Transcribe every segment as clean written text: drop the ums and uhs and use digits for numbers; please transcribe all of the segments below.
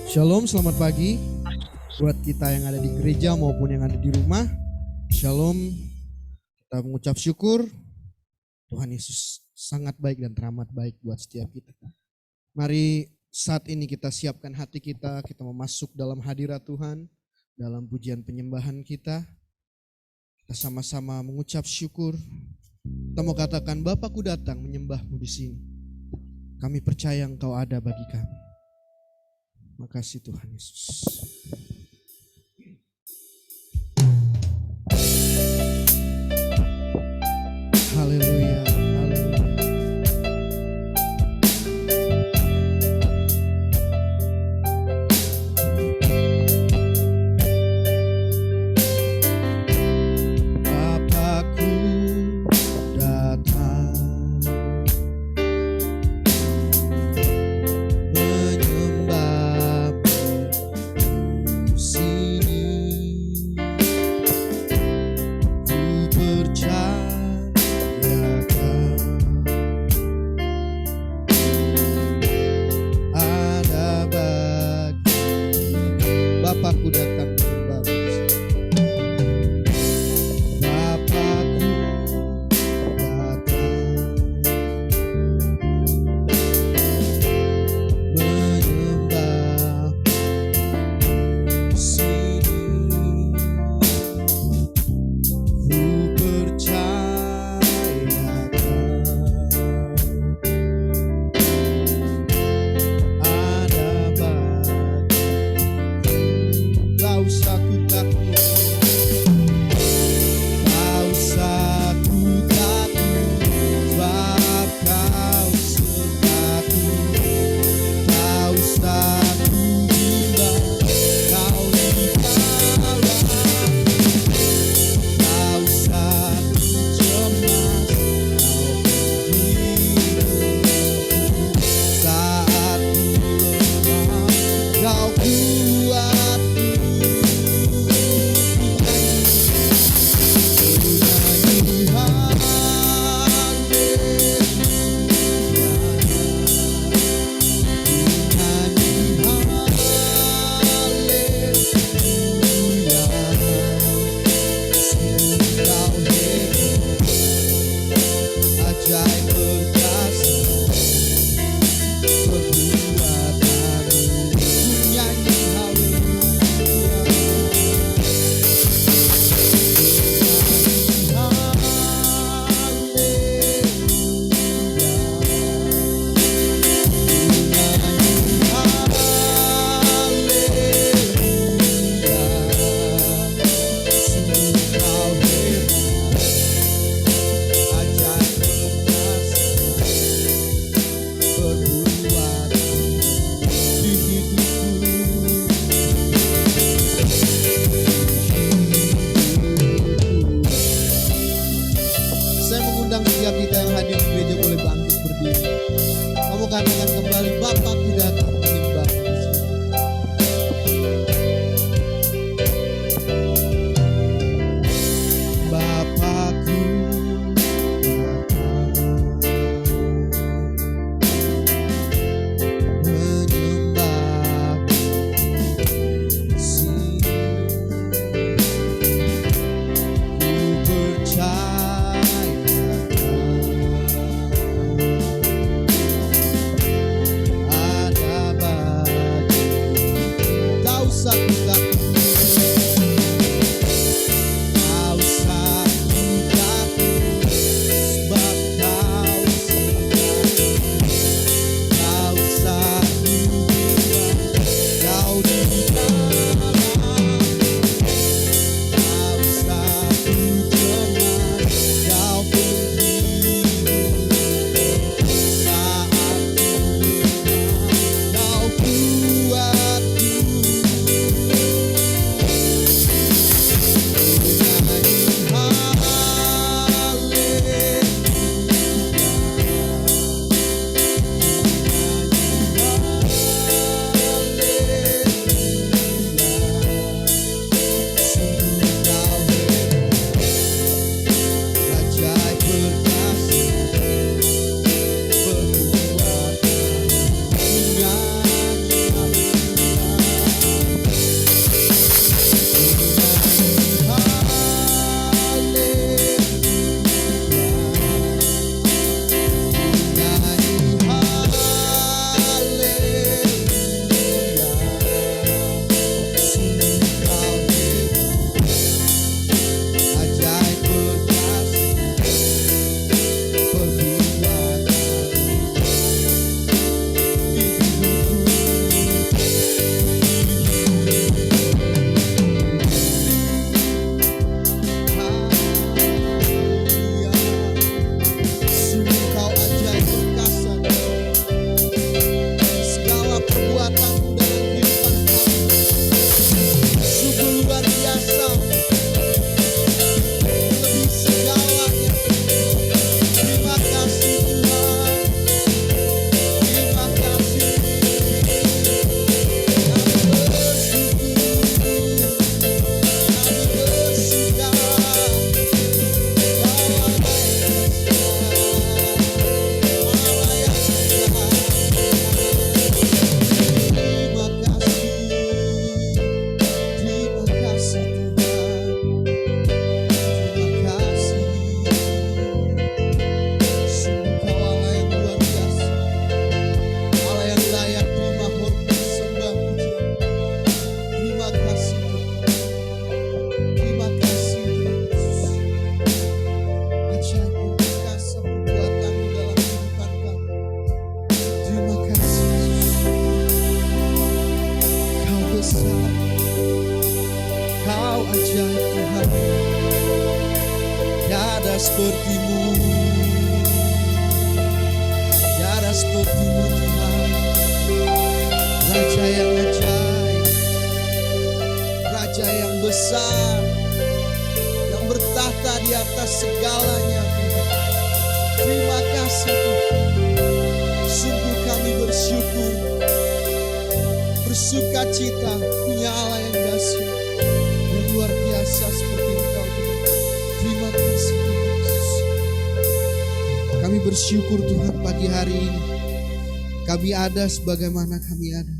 Shalom, selamat pagi buat kita yang ada di gereja maupun yang ada di rumah. Shalom, kita mengucap syukur Tuhan Yesus sangat baik dan teramat baik buat setiap kita. Mari saat ini kita siapkan hati kita mau masuk dalam hadirat Tuhan, dalam pujian penyembahan kita. Kita sama-sama mengucap syukur. Kita mau katakan, Bapakku datang menyembahmu di sini. Kami percaya Engkau ada bagi kami. Makasih Tuhan Yesus. Haleluya, haleluya. Bapakku datang Bapakku datang menyembahmu. Bapakku datang menyembah sini. Ku percayakan ada Kau usah ku takut, kau usah ku takut, sebab kau sertaku. Kau usah ku bimbang, kau di dalamku. Kau usah ku cemas, kau berdiriku. Saat ku lemah, kau kuat. Setiap kita yang hadir di gereja boleh bangkit berdiri. Kamu katakan kembali, Bapakku datang menyembahmu di sini. Bapakku datang menyembahmu di sini. Ku percaya ada sepertimu, tiada sepertimu Tuhan. Raja yang ajaib, Raja yang besar, yang bertahta di atas segalanya Tuhan. Terima kasih Tuhan. Sungguh kami bersyukur, bersuka cita punya Allah yang dahsyat, yang luar biasa seperti Engkau Tuhan. Terima kasih Tuhan Yesus. Kami bersyukur Tuhan pagi hari ini. Kami ada sebagaimana kami ada.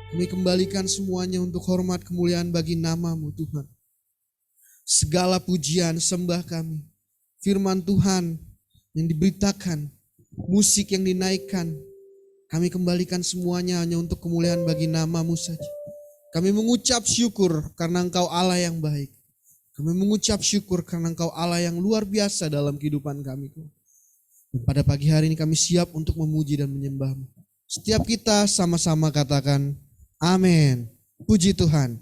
Kami kembalikan semuanya untuk hormat kemuliaan bagi nama-Mu Tuhan. Segala pujian sembah kami, firman Tuhan yang diberitakan, musik yang dinaikkan, kami kembalikan semuanya hanya untuk kemuliaan bagi nama-Mu saja. Kami mengucap syukur karena Engkau Allah yang baik. Kami mengucap syukur karena Engkau Allah yang luar biasa dalam kehidupan kami. Dan pada pagi hari ini kami siap untuk memuji dan menyembah-Mu. Setiap kita sama-sama katakan amin. Puji Tuhan.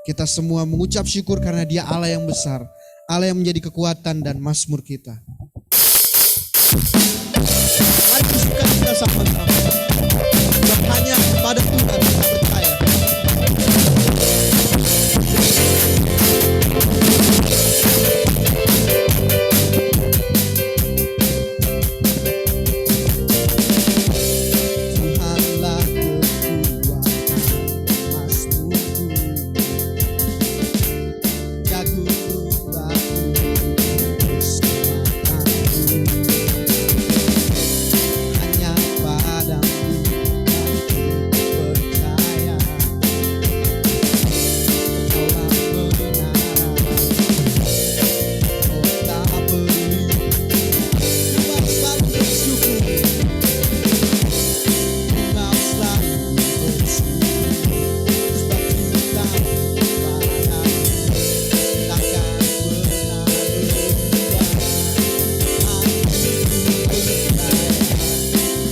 Kita semua mengucap syukur karena Dia Allah yang besar, Allah yang menjadi kekuatan dan mazmur kita. Mari bersuka cita sama-sama. Dan hanya kepada Tuhan kita percaya. Tuhanlah kekuatan mazmurku, jagung batu keselamatanku. Hanya padamu aku percaya, Kaulah menara, kota berlindung. Engkau selalu bersyukur, Engkau selalu bersyukur. Sebab cinta padamu takkan pernah berubah. Aku percaya, walaupun berkota berada,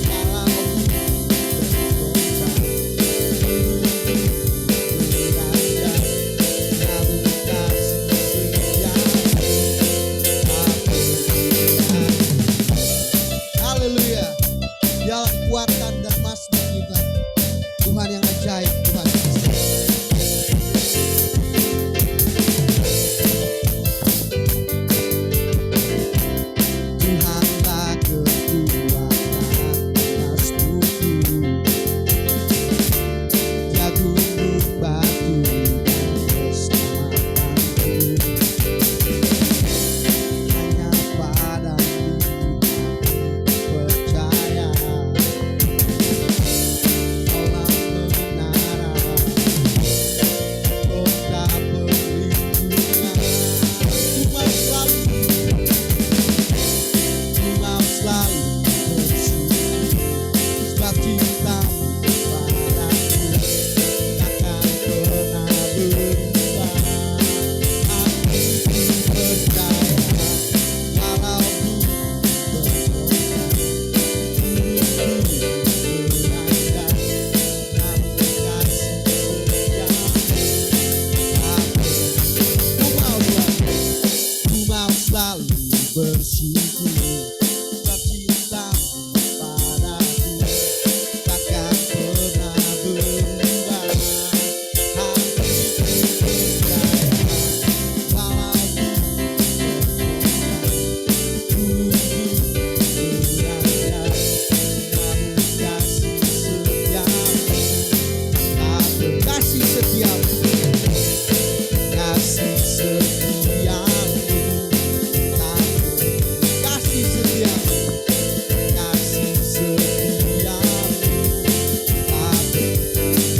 namun kasih setiamu tak berhenti. Haleluya. Dialah kekuatan dan mazmur kita. Tuhan yang ajaib, Tuhan yang istimewa. Tuhanlah kekuatan mazmurku, jagung batu dan keselamatanku. Hanya padamu aku percaya, Kaulah menara, kota perlindungan. Engkau selalu bersyukur, sebab cinta-Mu padaku takkan pernah berubah. Aku percaya, walaupun berkota berada, namun kasih setiamu tak berhenti. Ku mau selalu bersyukur, sebab cinta-Mu padaku takkan pernah berubah. Hatiku percaya, walaupun berkota berada, namun kasih setiamu tak berhenti. Kasih setiamu, kasih setiamu tak berhenti. Kasih setiamu, kasih setiamu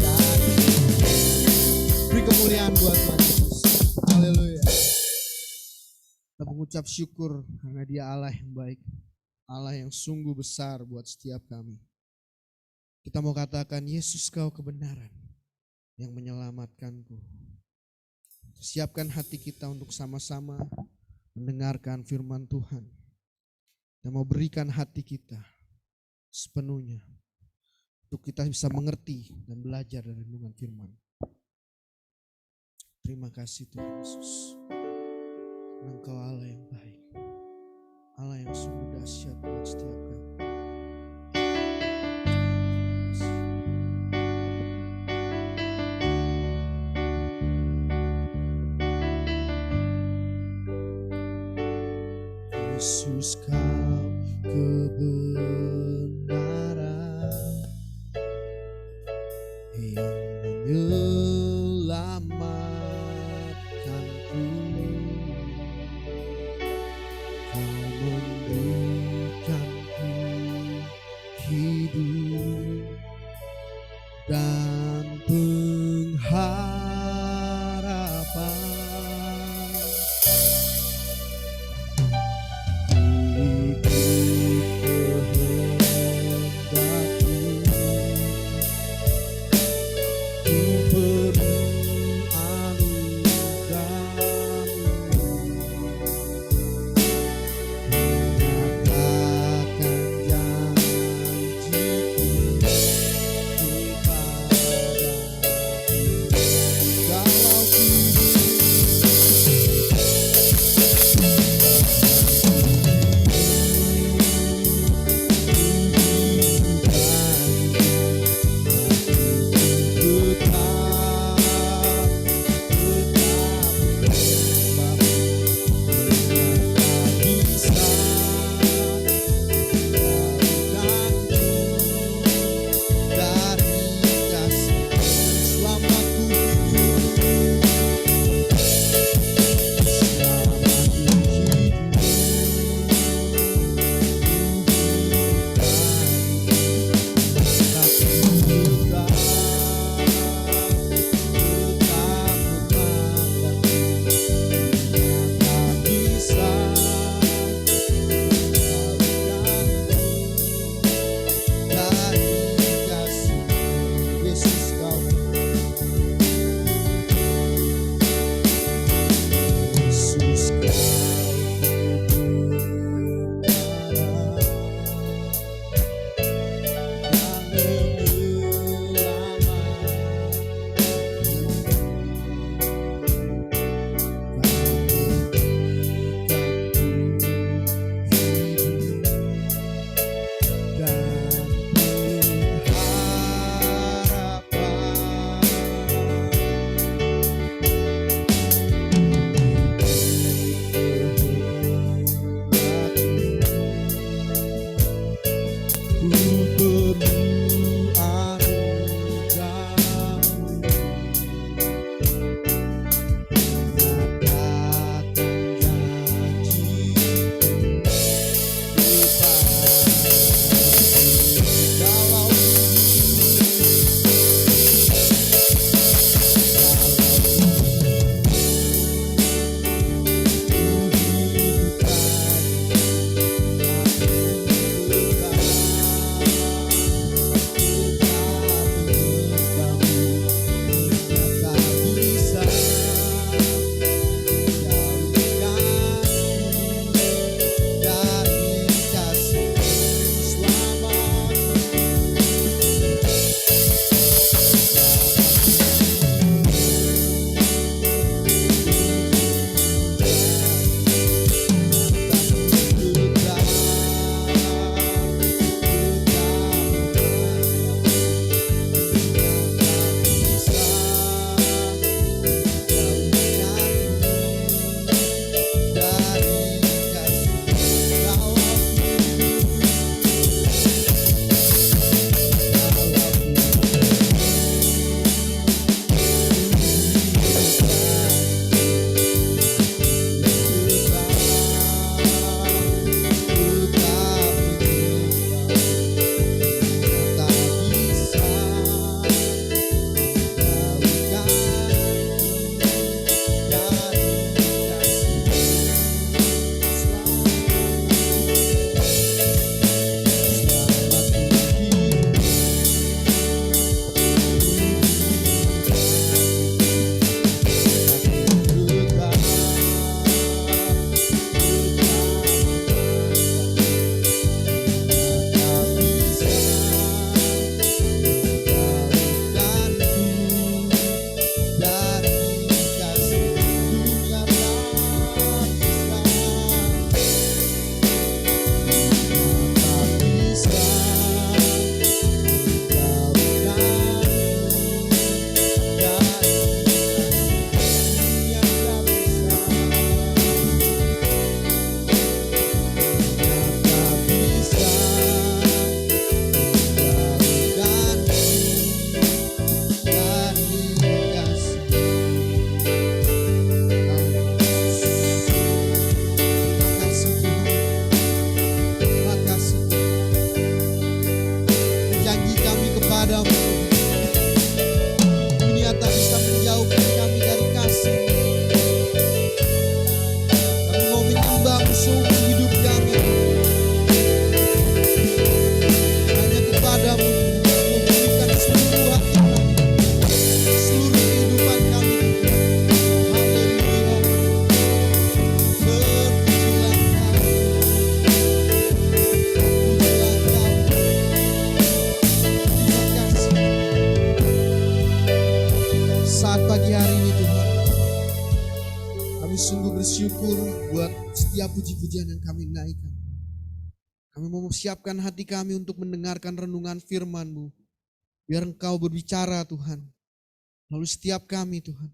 tak berhenti. Beri kemuliaan buat Tuhan Yesus. Haleluya. Kita mengucap syukur karena Dia Allah yang baik, Allah yang sungguh besar buat setiap kami. Kita mau katakan, Yesus Kau kebenaran yang menyelamatkanku. Siapkan hati kita untuk sama-sama mendengarkan firman Tuhan. Kita mau berikan hati kita sepenuhnya untuk kita bisa mengerti dan belajar dari renungan firman. Terima kasih Tuhan Yesus. Engkau Allah yang baik. Yesus kau kebenaran yang menyelamatkanku. Kau memberikanku hidup dan pengharapan. Ku ikut kehendakmu, ku setiap puji-pujian yang kami naikkan. Kami mau mempersiapkan hati kami untuk mendengarkan renungan firman-Mu. Biar Engkau berbicara Tuhan. Lalu setiap kami Tuhan.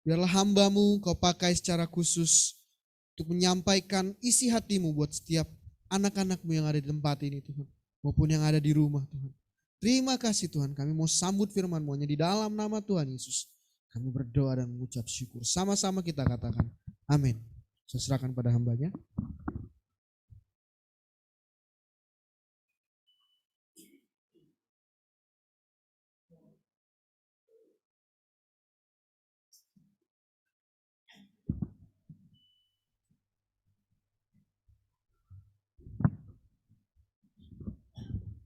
Biarlah hamba-Mu Kau pakai secara khusus untuk menyampaikan isi hati-Mu buat setiap anak-anak-Mu yang ada di tempat ini Tuhan. Maupun yang ada di rumah Tuhan. Terima kasih Tuhan, kami mau sambut firman-Mu hanya di dalam nama Tuhan Yesus. Kami berdoa dan mengucap syukur. Sama-sama kita katakan, amin. Saya serahkan pada hambanya.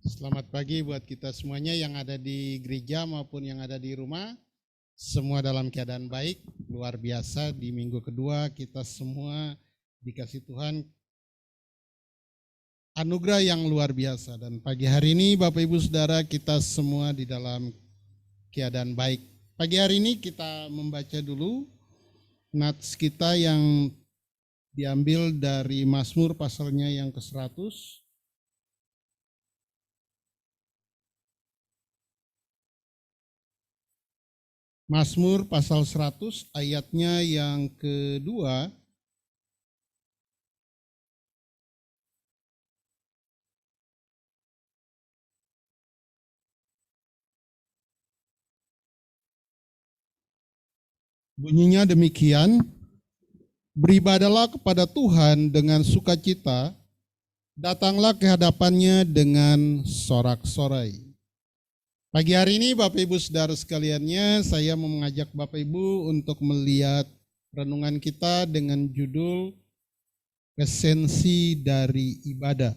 Selamat pagi buat kita semuanya yang ada di gereja maupun yang ada di rumah. Semua dalam keadaan baik, luar biasa. Di minggu kedua kita semua dikasih Tuhan anugerah yang luar biasa. Dan pagi hari ini Bapak Ibu Saudara kita semua di dalam keadaan baik. Pagi hari ini kita membaca dulu nats kita yang diambil dari Mazmur pasalnya yang ke-100. Mazmur pasal 100 ayatnya yang kedua. Bunyinya demikian, beribadalah kepada Tuhan dengan sukacita, datanglah ke hadapannya dengan sorak-sorai. Pagi hari ini Bapak Ibu Saudara sekaliannya, saya mau mengajak Bapak Ibu untuk melihat renungan kita dengan judul Esensi dari Ibadah.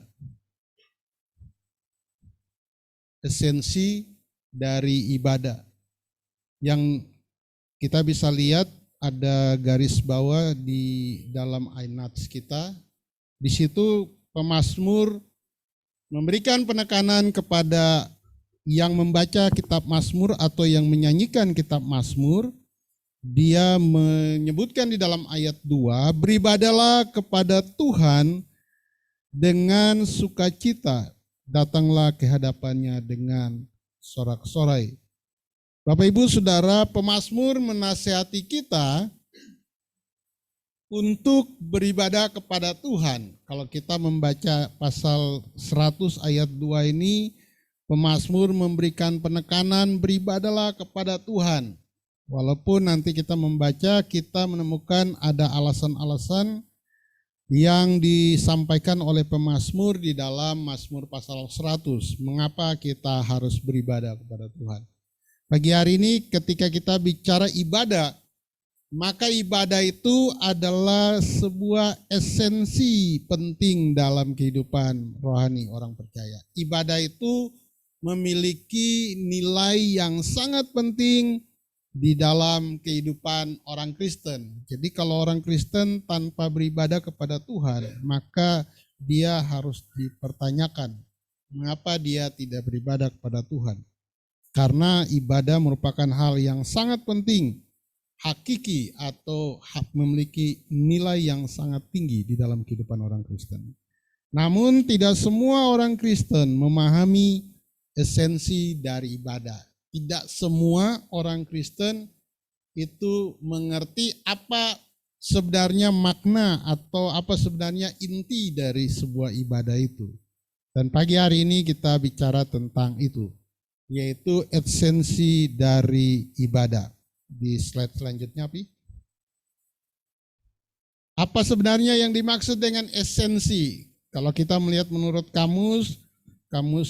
Esensi dari ibadah. Yang kita bisa lihat ada garis bawah di dalam ayat kita. Di situ pemazmur memberikan penekanan kepada yang membaca kitab Mazmur atau yang menyanyikan kitab Mazmur. Dia menyebutkan di dalam ayat 2, beribadalah kepada Tuhan dengan sukacita, datanglah ke hadapannya dengan sorak-sorai. Bapak Ibu Saudara, pemazmur menasihati kita untuk beribadah kepada Tuhan. Kalau kita membaca pasal 100 ayat 2 ini, pemazmur memberikan penekanan beribadalah kepada Tuhan. Walaupun nanti kita membaca, kita menemukan ada alasan-alasan yang disampaikan oleh pemazmur di dalam Mazmur pasal 100. Mengapa kita harus beribadah kepada Tuhan? Pagi hari ini ketika kita bicara ibadah, maka ibadah itu adalah sebuah esensi penting dalam kehidupan rohani orang percaya. Ibadah itu memiliki nilai yang sangat penting di dalam kehidupan orang Kristen. Jadi kalau orang Kristen tanpa beribadah kepada Tuhan, maka dia harus dipertanyakan mengapa dia tidak beribadah kepada Tuhan. Karena ibadah merupakan hal yang sangat penting, hakiki atau memiliki nilai yang sangat tinggi di dalam kehidupan orang Kristen. Namun tidak semua orang Kristen memahami esensi dari ibadah. Tidak semua orang Kristen itu mengerti apa sebenarnya makna atau apa sebenarnya inti dari sebuah ibadah itu. Dan pagi hari ini kita bicara tentang itu, yaitu esensi dari ibadah. Di slide selanjutnya, Pi. Apa sebenarnya yang dimaksud dengan esensi? Kalau kita melihat menurut kamus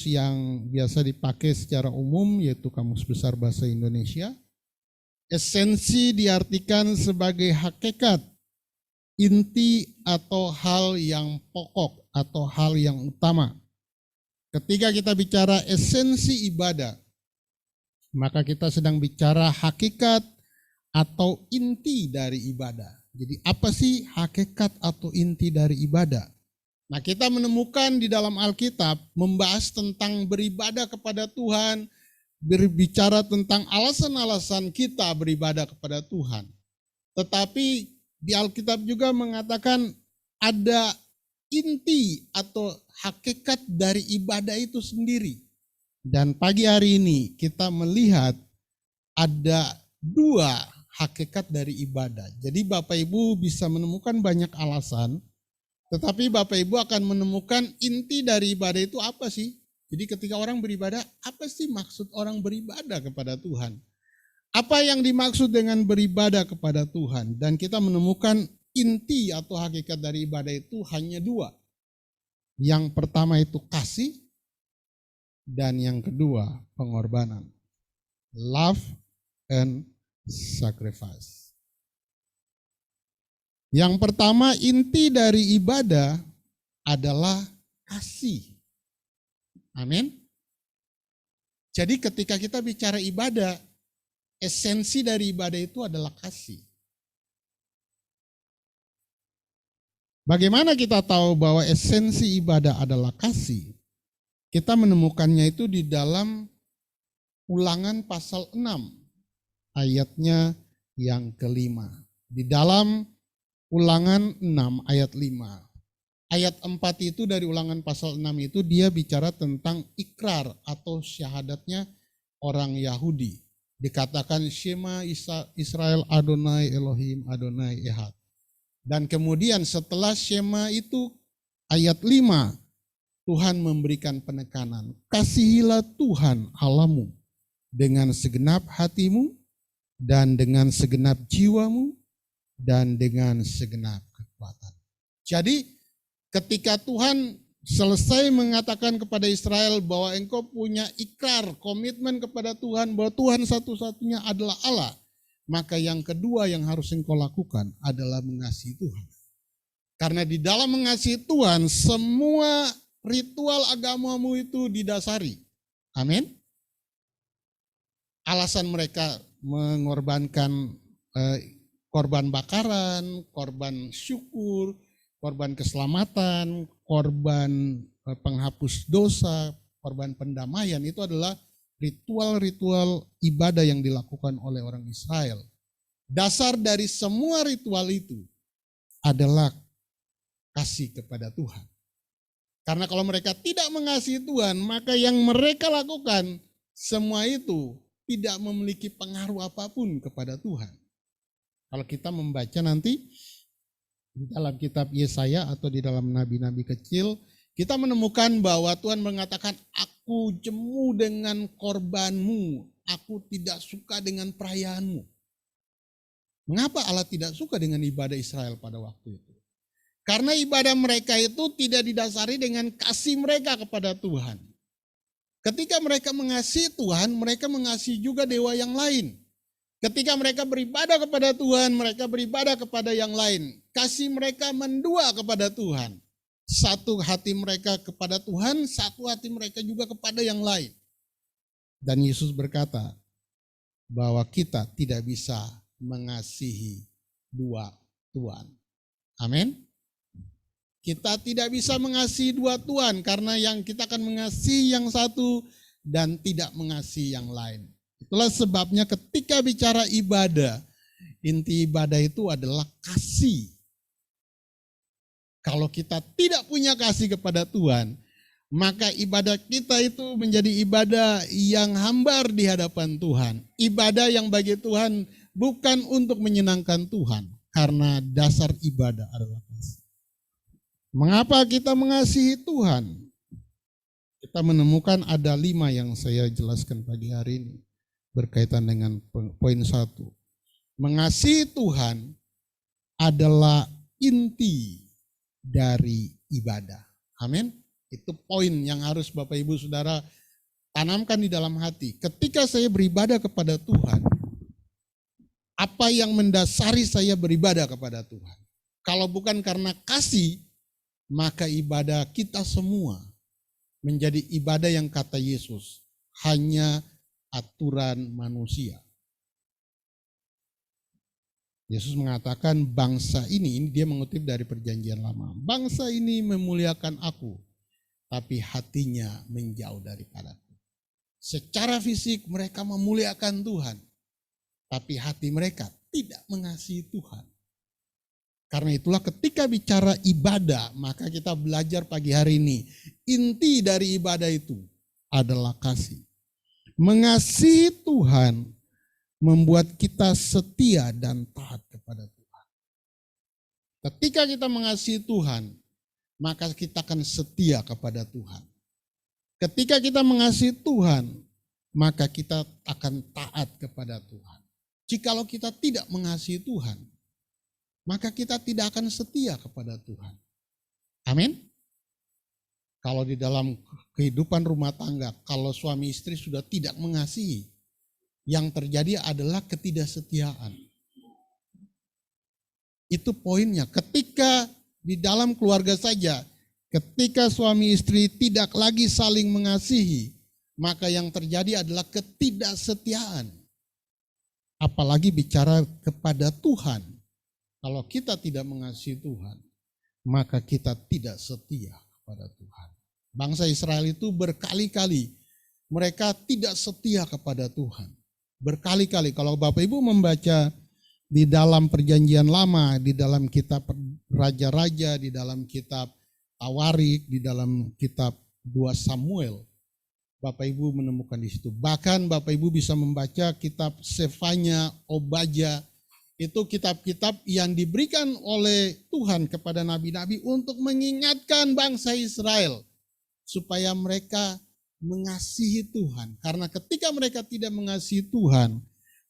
yang biasa dipakai secara umum, yaitu Kamus Besar Bahasa Indonesia, esensi diartikan sebagai hakikat, inti atau hal yang pokok atau hal yang utama. Ketika kita bicara esensi ibadah, maka kita sedang bicara hakikat atau inti dari ibadah. Jadi apa sih hakikat atau inti dari ibadah? Nah, kita menemukan di dalam Alkitab membahas tentang beribadah kepada Tuhan, berbicara tentang alasan-alasan kita beribadah kepada Tuhan. Tetapi di Alkitab juga mengatakan ada inti atau hakikat dari ibadah itu sendiri. Dan pagi hari ini kita melihat ada dua hakikat dari ibadah. Jadi Bapak Ibu bisa menemukan banyak alasan, tetapi Bapak Ibu akan menemukan inti dari ibadah itu apa sih? Jadi ketika orang beribadah, apa sih maksud orang beribadah kepada Tuhan? Apa yang dimaksud dengan beribadah kepada Tuhan? Dan kita menemukan inti atau hakikat dari ibadah itu hanya dua. Yang pertama itu kasih, dan yang kedua pengorbanan. Love and sacrifice. Yang pertama, inti dari ibadah adalah kasih. Amin. Jadi ketika kita bicara ibadah, esensi dari ibadah itu adalah kasih. Bagaimana kita tahu bahwa esensi ibadah adalah kasih? Kita menemukannya itu di dalam Ulangan pasal 6, ayatnya yang kelima. Di dalam Ulangan 6 ayat 5. Ayat 4 itu dari Ulangan pasal 6 itu dia bicara tentang ikrar atau syahadatnya orang Yahudi. Dikatakan Shema Israel Adonai Elohim Adonai Ehad. Dan kemudian setelah Shema itu ayat 5, Tuhan memberikan penekanan. Kasihilah Tuhan Allahmu dengan segenap hatimu dan dengan segenap jiwamu dan dengan segenap kekuatan. Jadi ketika Tuhan selesai mengatakan kepada Israel bahwa engkau punya ikrar, komitmen kepada Tuhan bahwa Tuhan satu-satunya adalah Allah, maka yang kedua yang harus engkau lakukan adalah mengasihi Tuhan. Karena di dalam mengasihi Tuhan, semua ritual agamamu itu didasari. Amin. Alasan mereka mengorbankan korban bakaran, korban syukur, korban keselamatan, korban penghapus dosa, korban pendamaian, itu adalah ritual-ritual ibadah yang dilakukan oleh orang Israel. Dasar dari semua ritual itu adalah kasih kepada Tuhan. Karena kalau mereka tidak mengasihi Tuhan, maka yang mereka lakukan semua itu tidak memiliki pengaruh apapun kepada Tuhan. Kalau kita membaca nanti di dalam kitab Yesaya atau di dalam nabi-nabi kecil, kita menemukan bahwa Tuhan mengatakan, aku jemu dengan korbanmu, aku tidak suka dengan perayaanmu. Mengapa Allah tidak suka dengan ibadah Israel pada waktu itu? Karena ibadah mereka itu tidak didasari dengan kasih mereka kepada Tuhan. Ketika mereka mengasihi Tuhan, mereka mengasihi juga dewa yang lain. Ketika mereka beribadah kepada Tuhan, mereka beribadah kepada yang lain. Kasih mereka mendua kepada Tuhan. Satu hati mereka kepada Tuhan, satu hati mereka juga kepada yang lain. Dan Yesus berkata bahwa kita tidak bisa mengasihi dua Tuhan. Amin. Kita tidak bisa mengasihi dua Tuhan karena yang kita akan mengasihi yang satu dan tidak mengasihi yang lain. Itulah sebabnya ketika bicara ibadah, inti ibadah itu adalah kasih. Kalau kita tidak punya kasih kepada Tuhan, maka ibadah kita itu menjadi ibadah yang hambar di hadapan Tuhan. Ibadah yang bagi Tuhan bukan untuk menyenangkan Tuhan, karena dasar ibadah adalah kasih. Mengapa kita mengasihi Tuhan? Kita menemukan ada 5 yang saya jelaskan pagi hari ini berkaitan dengan poin 1. Mengasihi Tuhan adalah inti dari ibadah. Amin. Itu poin yang harus Bapak Ibu Saudara tanamkan di dalam hati. Ketika saya beribadah kepada Tuhan, apa yang mendasari saya beribadah kepada Tuhan? Kalau bukan karena kasih, maka ibadah kita semua menjadi ibadah yang kata Yesus, hanya aturan manusia. Yesus mengatakan bangsa ini dia mengutip dari perjanjian lama. Bangsa ini memuliakan aku, tapi hatinya menjauh daripadaku. Secara fisik mereka memuliakan Tuhan, tapi hati mereka tidak mengasihi Tuhan. Karena itulah ketika bicara ibadah, maka kita belajar pagi hari ini. Inti dari ibadah itu adalah kasih. Mengasihi Tuhan membuat kita setia dan taat kepada Tuhan. Ketika kita mengasihi Tuhan, maka kita akan setia kepada Tuhan. Ketika kita mengasihi Tuhan, maka kita akan taat kepada Tuhan. Jikalau kita tidak mengasihi Tuhan, maka kita tidak akan setia kepada Tuhan. Amin. Kalau di dalam kehidupan rumah tangga, kalau suami istri sudah tidak mengasihi, yang terjadi adalah ketidaksetiaan. Itu poinnya. Ketika di dalam keluarga saja, ketika suami istri tidak lagi saling mengasihi, maka yang terjadi adalah ketidaksetiaan. Apalagi bicara kepada Tuhan. Kalau kita tidak mengasihi Tuhan, maka kita tidak setia kepada Tuhan. Bangsa Israel itu berkali-kali mereka tidak setia kepada Tuhan. Berkali-kali. Kalau Bapak Ibu membaca di dalam Perjanjian Lama, di dalam kitab Raja-Raja, di dalam kitab Tawarik, di dalam kitab 2 Samuel, Bapak Ibu menemukan di situ. Bahkan Bapak Ibu bisa membaca kitab Sefanya, Obaja, itu kitab-kitab yang diberikan oleh Tuhan kepada nabi-nabi untuk mengingatkan bangsa Israel supaya mereka mengasihi Tuhan. Karena ketika mereka tidak mengasihi Tuhan,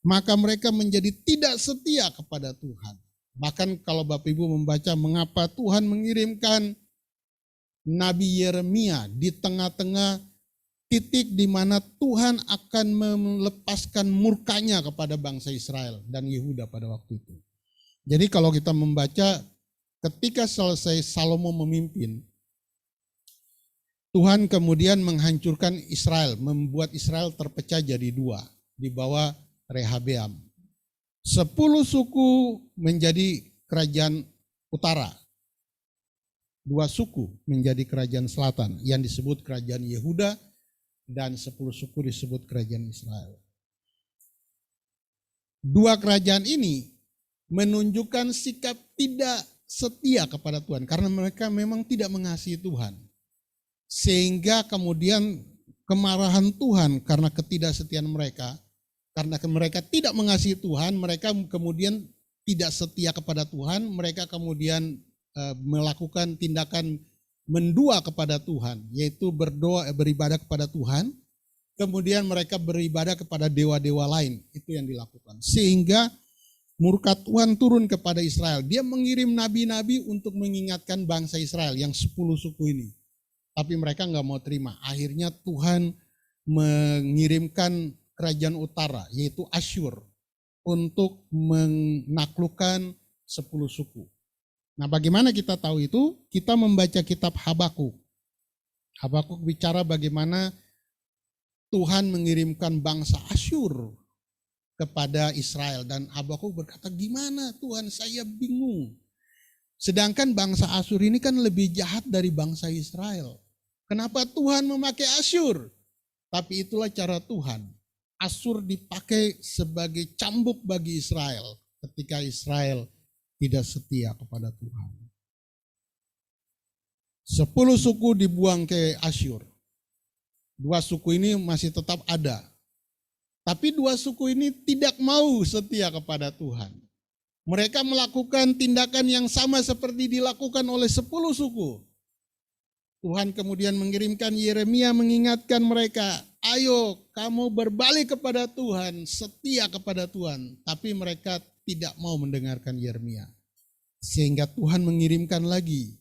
maka mereka menjadi tidak setia kepada Tuhan. Bahkan kalau Bapak Ibu membaca mengapa Tuhan mengirimkan Nabi Yeremia di tengah-tengah titik di mana Tuhan akan melepaskan murkanya kepada bangsa Israel dan Yehuda pada waktu itu. Jadi kalau kita membaca ketika selesai Salomo memimpin, Tuhan kemudian menghancurkan Israel, membuat Israel terpecah jadi dua di bawah Rehabeam. 10 suku menjadi kerajaan utara. 2 suku menjadi kerajaan selatan yang disebut kerajaan Yehuda, dan 10 suku disebut kerajaan Israel. 2 kerajaan ini menunjukkan sikap tidak setia kepada Tuhan karena mereka memang tidak mengasihi Tuhan. Sehingga kemudian kemarahan Tuhan karena ketidaksetiaan mereka, karena mereka tidak mengasihi Tuhan, mereka kemudian tidak setia kepada Tuhan, mereka kemudian melakukan tindakan mendua kepada Tuhan, yaitu berdoa, beribadah kepada Tuhan, kemudian mereka beribadah kepada dewa-dewa lain, itu yang dilakukan. Sehingga murka Tuhan turun kepada Israel. Dia mengirim nabi-nabi untuk mengingatkan bangsa Israel yang 10 suku ini. Tapi mereka nggak mau terima. Akhirnya Tuhan mengirimkan kerajaan utara, yaitu Asyur, untuk menaklukkan 10 suku. Nah, bagaimana kita tahu itu? Kita membaca kitab Habakuk. Habakuk bicara bagaimana Tuhan mengirimkan bangsa Asyur kepada Israel. Dan Habakuk berkata, gimana Tuhan, saya bingung. Sedangkan bangsa Asyur ini kan lebih jahat dari bangsa Israel. Kenapa Tuhan memakai Asyur? Tapi itulah cara Tuhan. Asyur dipakai sebagai cambuk bagi Israel ketika Israel tidak setia kepada Tuhan. 10 suku dibuang ke Asyur. 2 suku ini masih tetap ada. Tapi 2 suku ini tidak mau setia kepada Tuhan. Mereka melakukan tindakan yang sama seperti dilakukan oleh 10 suku. Tuhan kemudian mengirimkan Yeremia mengingatkan mereka, ayo kamu berbalik kepada Tuhan, setia kepada Tuhan. Tapi mereka tidak mau mendengarkan Yeremia. Sehingga Tuhan mengirimkan lagi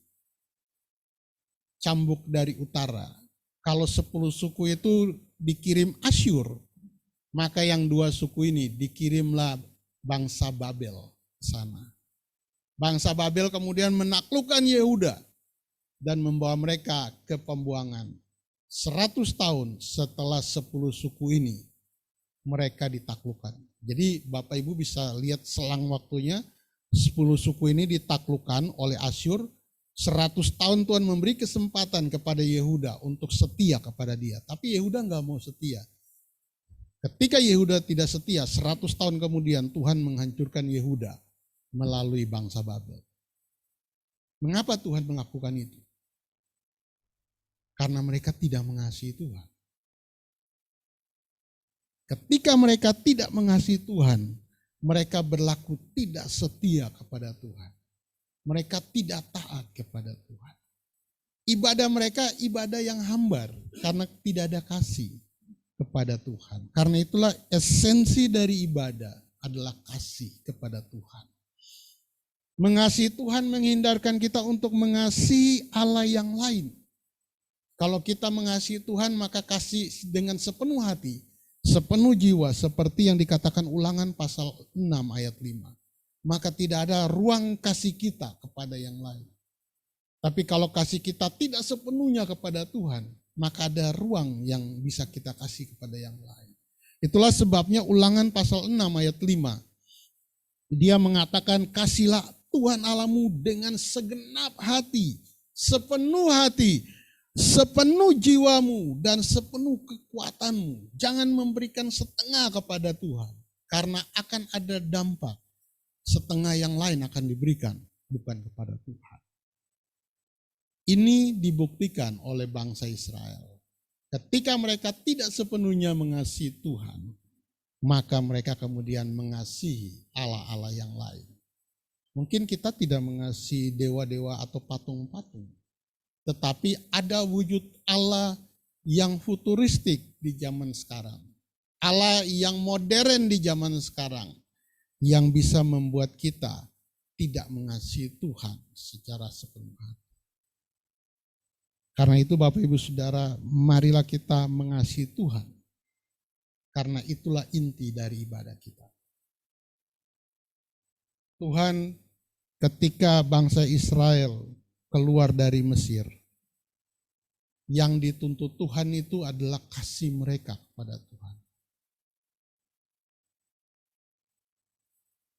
cambuk dari utara. Kalau 10 suku itu dikirim Asyur, maka yang 2 suku ini dikirimlah bangsa Babel sana. Bangsa Babel kemudian menaklukkan Yehuda dan membawa mereka ke pembuangan. 100 tahun setelah 10 suku ini mereka ditaklukkan. Jadi Bapak Ibu bisa lihat selang waktunya 10 suku ini ditaklukkan oleh Asyur. 100 tahun Tuhan memberi kesempatan kepada Yehuda untuk setia kepada dia. Tapi Yehuda nggak mau setia. Ketika Yehuda tidak setia, 100 tahun kemudian Tuhan menghancurkan Yehuda melalui bangsa Babel. Mengapa Tuhan melakukan itu? Karena mereka tidak mengasihi Tuhan. Ketika mereka tidak mengasihi Tuhan, mereka berlaku tidak setia kepada Tuhan. Mereka tidak taat kepada Tuhan. Ibadah mereka ibadah yang hambar karena tidak ada kasih kepada Tuhan. Karena itulah esensi dari ibadah adalah kasih kepada Tuhan. Mengasihi Tuhan menghindarkan kita untuk mengasihi Allah yang lain. Kalau kita mengasihi Tuhan maka kasih dengan sepenuh hati, sepenuh jiwa seperti yang dikatakan Ulangan pasal 6 ayat 5. Maka tidak ada ruang kasih kita kepada yang lain. Tapi kalau kasih kita tidak sepenuhnya kepada Tuhan, maka ada ruang yang bisa kita kasih kepada yang lain. Itulah sebabnya Ulangan pasal 6 ayat 5. Dia mengatakan, kasihlah Tuhan Allahmu dengan segenap hati, sepenuh jiwamu, dan sepenuh kekuatanmu. Jangan memberikan setengah kepada Tuhan, karena akan ada dampak. Setengah yang lain akan diberikan, bukan kepada Tuhan. Ini dibuktikan oleh bangsa Israel. Ketika mereka tidak sepenuhnya mengasihi Tuhan, maka mereka kemudian mengasihi Allah-Allah yang lain. Mungkin kita tidak mengasihi dewa-dewa atau patung-patung, tetapi ada wujud Allah yang futuristik di zaman sekarang. Allah yang modern di zaman sekarang, yang bisa membuat kita tidak mengasihi Tuhan secara sepenuh hati. Karena itu Bapak Ibu Saudara, marilah kita mengasihi Tuhan. Karena itulah inti dari ibadah kita. Tuhan ketika bangsa Israel keluar dari Mesir, yang dituntut Tuhan itu adalah kasih mereka kepada Tuhan.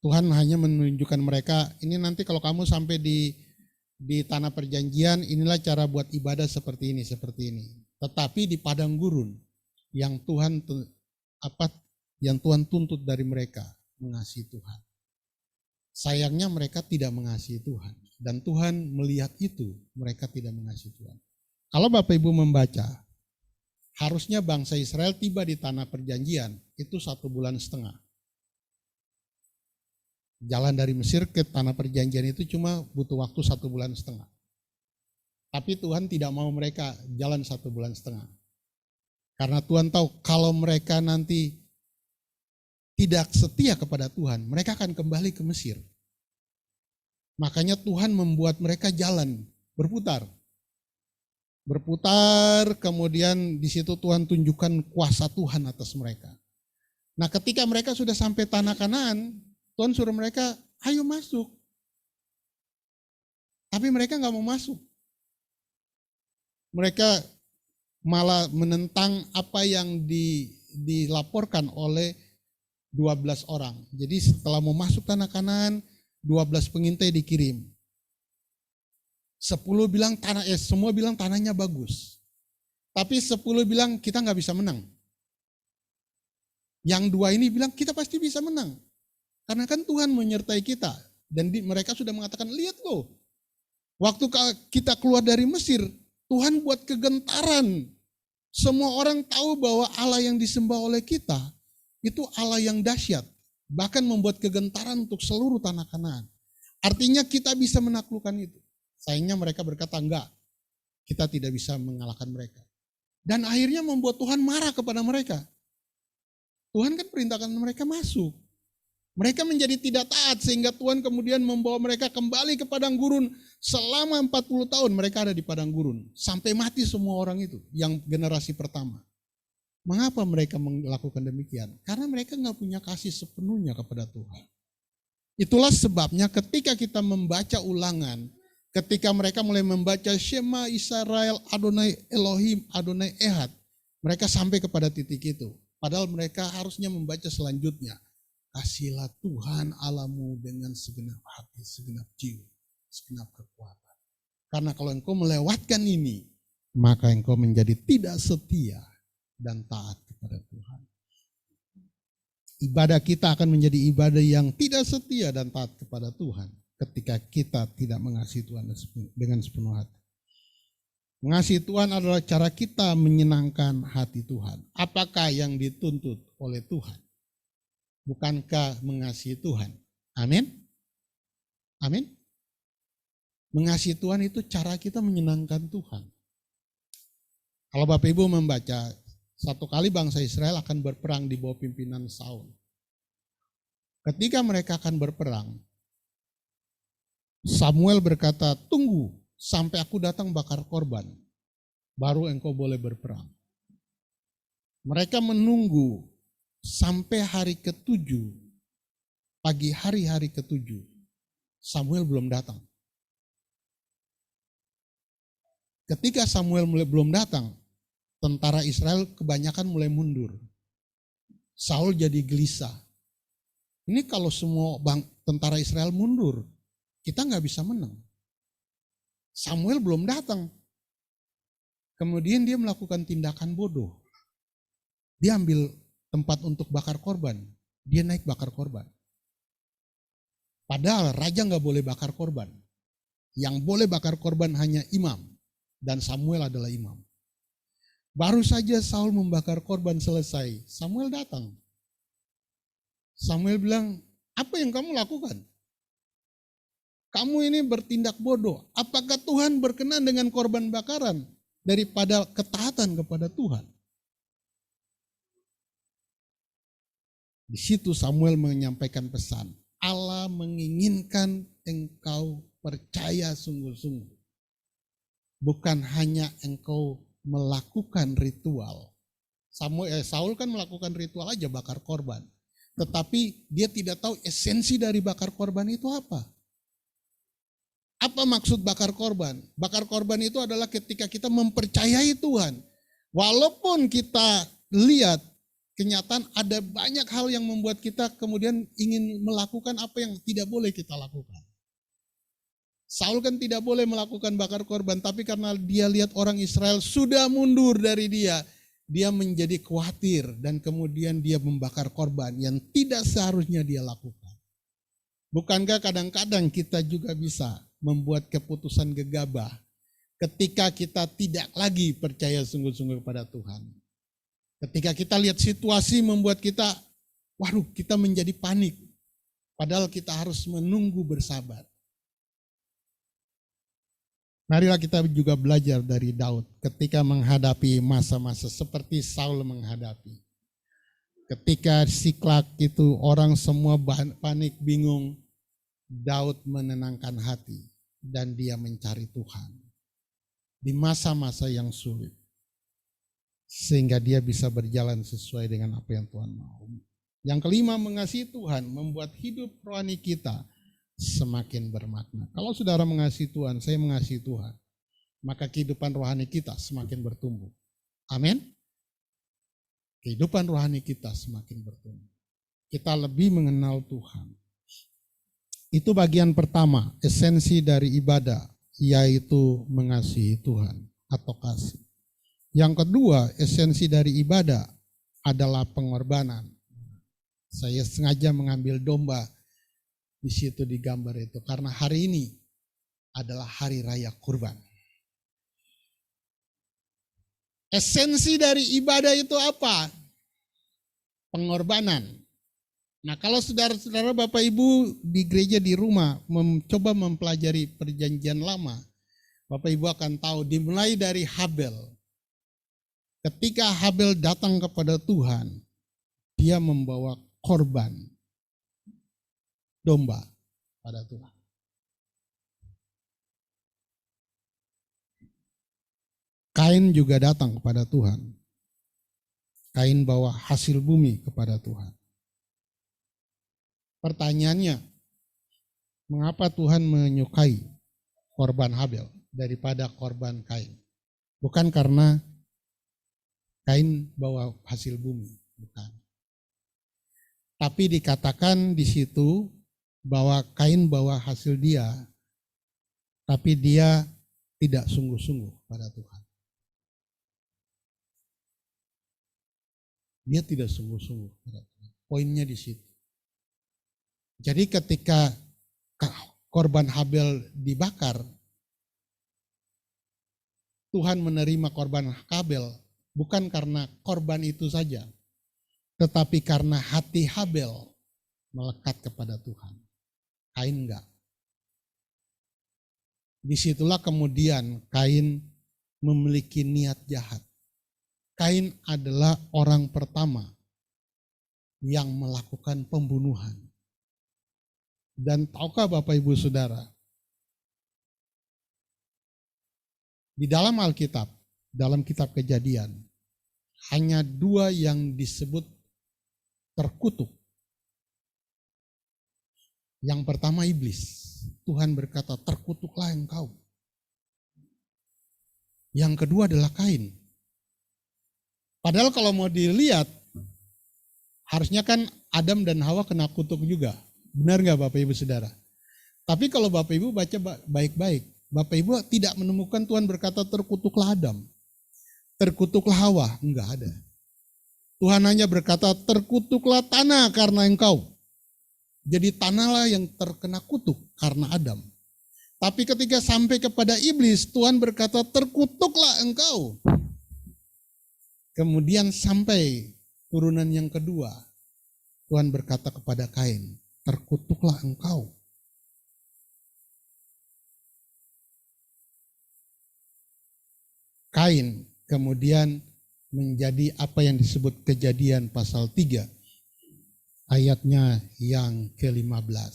Tuhan hanya menunjukkan mereka, ini nanti kalau kamu sampai di tanah perjanjian, inilah cara buat ibadah seperti ini. Tetapi di padang gurun yang Tuhan tuntut dari mereka mengasihi Tuhan. Sayangnya mereka tidak mengasihi Tuhan, dan Tuhan melihat itu, mereka tidak mengasihi Tuhan. Kalau Bapak Ibu membaca, harusnya bangsa Israel tiba di tanah perjanjian itu 1,5 bulan. Jalan dari Mesir ke tanah perjanjian itu cuma butuh waktu 1,5 bulan. Tapi Tuhan tidak mau mereka jalan 1,5 bulan. Karena Tuhan tahu kalau mereka nanti tidak setia kepada Tuhan, mereka akan kembali ke Mesir. Makanya Tuhan membuat mereka jalan, berputar. Berputar, kemudian di situ Tuhan tunjukkan kuasa Tuhan atas mereka. Nah, ketika mereka sudah sampai tanah Kanaan, Tuhan suruh mereka, ayo masuk. Tapi mereka nggak mau masuk. Mereka malah menentang apa yang dilaporkan oleh 12 orang. Jadi setelah mau masuk tanah Kanaan, 12 pengintai dikirim. 10 bilang semua bilang tanahnya bagus. Tapi 10 bilang kita nggak bisa menang. Yang 2 ini bilang kita pasti bisa menang. Karena kan Tuhan menyertai kita. Dan mereka sudah mengatakan, lihat loh. Waktu kita keluar dari Mesir, Tuhan buat kegentaran. Semua orang tahu bahwa Allah yang disembah oleh kita, itu Allah yang dahsyat. Bahkan membuat kegentaran untuk seluruh tanah Kanaan. Artinya kita bisa menaklukkan itu. Sayangnya mereka berkata, enggak. Kita tidak bisa mengalahkan mereka. Dan akhirnya membuat Tuhan marah kepada mereka. Tuhan kan perintahkan mereka masuk. Mereka menjadi tidak taat sehingga Tuhan kemudian membawa mereka kembali ke padang gurun. Selama 40 tahun mereka ada di padang gurun. Sampai mati semua orang itu, yang generasi pertama. Mengapa mereka melakukan demikian? Karena mereka nggak punya kasih sepenuhnya kepada Tuhan. Itulah sebabnya ketika kita membaca Ulangan, ketika mereka mulai membaca Shema Israel, Adonai Elohim, Adonai Ehad, mereka sampai kepada titik itu. Padahal mereka harusnya membaca selanjutnya. Kasihlah Tuhan Allahmu dengan segenap hati, segenap jiwa, segenap kekuatan. Karena kalau engkau melewatkan ini, maka engkau menjadi tidak setia dan taat kepada Tuhan. Ibadah kita akan menjadi ibadah yang tidak setia dan taat kepada Tuhan. ketika kita tidak mengasihi Tuhan dengan sepenuh hati. Mengasihi Tuhan adalah cara kita menyenangkan hati Tuhan. Apakah yang dituntut oleh Tuhan? Bukankah mengasihi Tuhan? Amin? Amin? Mengasihi Tuhan itu cara kita menyenangkan Tuhan. Kalau Bapak Ibu membaca, satu kali bangsa Israel akan berperang di bawah pimpinan Saul. Ketika mereka akan berperang, Samuel berkata, tunggu sampai aku datang bakar korban, baru engkau boleh berperang. Mereka menunggu sampai hari ke-7, pagi hari ke-7, Samuel belum datang. Ketika Samuel belum datang, tentara Israel kebanyakan mulai mundur. Saul jadi gelisah. Ini kalau semua tentara Israel mundur, kita nggak bisa menang. Samuel belum datang. Kemudian dia melakukan tindakan bodoh. Dia ambil tempat untuk bakar korban. Dia naik bakar korban. Padahal raja nggak boleh bakar korban. Yang boleh bakar korban hanya imam. Dan Samuel adalah imam. Baru saja Saul membakar korban selesai, Samuel datang. Samuel bilang, apa yang kamu lakukan? Kamu ini bertindak bodoh. Apakah Tuhan berkenan dengan korban bakaran daripada ketaatan kepada Tuhan? Di situ Samuel menyampaikan pesan, Allah menginginkan engkau percaya sungguh-sungguh. Bukan hanya engkau melakukan ritual. Saul kan melakukan ritual aja bakar korban. Tetapi dia tidak tahu esensi dari bakar korban itu apa. Apa maksud bakar korban? Bakar korban itu adalah ketika kita mempercayai Tuhan. Walaupun kita lihat kenyataan ada banyak hal yang membuat kita kemudian ingin melakukan apa yang tidak boleh kita lakukan. Saul kan tidak boleh melakukan bakar korban, tapi karena dia lihat orang Israel sudah mundur dari dia, dia menjadi khawatir dan kemudian dia membakar korban yang tidak seharusnya dia lakukan. Bukankah kadang-kadang kita juga bisa membuat keputusan gegabah ketika kita tidak lagi percaya sungguh-sungguh kepada Tuhan. Ketika kita lihat situasi membuat kita, waduh, kita menjadi panik. Padahal kita harus menunggu bersabar. Marilah kita juga belajar dari Daud ketika menghadapi masa-masa seperti Saul menghadapi. Ketika Siklak itu orang semua panik bingung, Daud menenangkan hati dan dia mencari Tuhan. Di masa-masa yang sulit. Sehingga dia bisa berjalan sesuai dengan apa yang Tuhan mau. Yang kelima, mengasihi Tuhan membuat hidup rohani kita semakin bermakna. Kalau saudara mengasihi Tuhan, saya mengasihi Tuhan, maka kehidupan rohani kita semakin bertumbuh. Amin. Kehidupan rohani kita semakin bertumbuh. Kita lebih mengenal Tuhan. Itu bagian pertama, esensi dari ibadah, yaitu mengasihi Tuhan atau kasih. Yang kedua, esensi dari ibadah adalah pengorbanan. Saya sengaja mengambil domba di situ di gambar itu karena hari ini adalah hari raya kurban. Esensi dari ibadah itu apa? Pengorbanan. Nah, kalau saudara-saudara Bapak Ibu di gereja di rumah mencoba mempelajari perjanjian lama, Bapak Ibu akan tahu dimulai dari Habel. Ketika Habel datang kepada Tuhan, dia membawa korban domba pada Tuhan. Kain juga datang kepada Tuhan. Kain bawa hasil bumi kepada Tuhan. Pertanyaannya, mengapa Tuhan menyukai korban Habel daripada korban Kain? Bukan karena Kain bawa hasil bumi, bukan. Tapi dikatakan di situ bahwa Kain bawa hasil dia, tapi dia tidak sungguh-sungguh pada Tuhan. Dia tidak sungguh-sungguh pada Tuhan. Poinnya di situ. Jadi ketika korban Habel dibakar, Tuhan menerima korban Habel bukan karena korban itu saja, tetapi karena hati Habel melekat kepada Tuhan. Kain enggak. Disitulah kemudian Kain memiliki niat jahat. Kain adalah orang pertama yang melakukan pembunuhan. Dan tahukah Bapak Ibu Saudara, di dalam Alkitab, dalam kitab Kejadian, hanya 2 yang disebut terkutuk. Yang pertama iblis. Tuhan berkata, terkutuklah engkau. Yang kedua adalah Kain. Padahal kalau mau dilihat, harusnya kan Adam dan Hawa kena kutuk juga. Benar nggak Bapak Ibu Saudara? Tapi kalau Bapak Ibu baca baik-baik, Bapak Ibu tidak menemukan Tuhan berkata terkutuklah Adam, terkutuklah Hawa. Enggak ada. Tuhan hanya berkata terkutuklah tanah karena engkau. Jadi tanahlah yang terkena kutuk karena Adam. Tapi ketika sampai kepada iblis, Tuhan berkata terkutuklah engkau. Kemudian sampai turunan yang kedua, Tuhan berkata kepada Kain, terkutuklah engkau. Kain kemudian menjadi apa yang disebut Kejadian pasal 3. Ayatnya yang ke-15.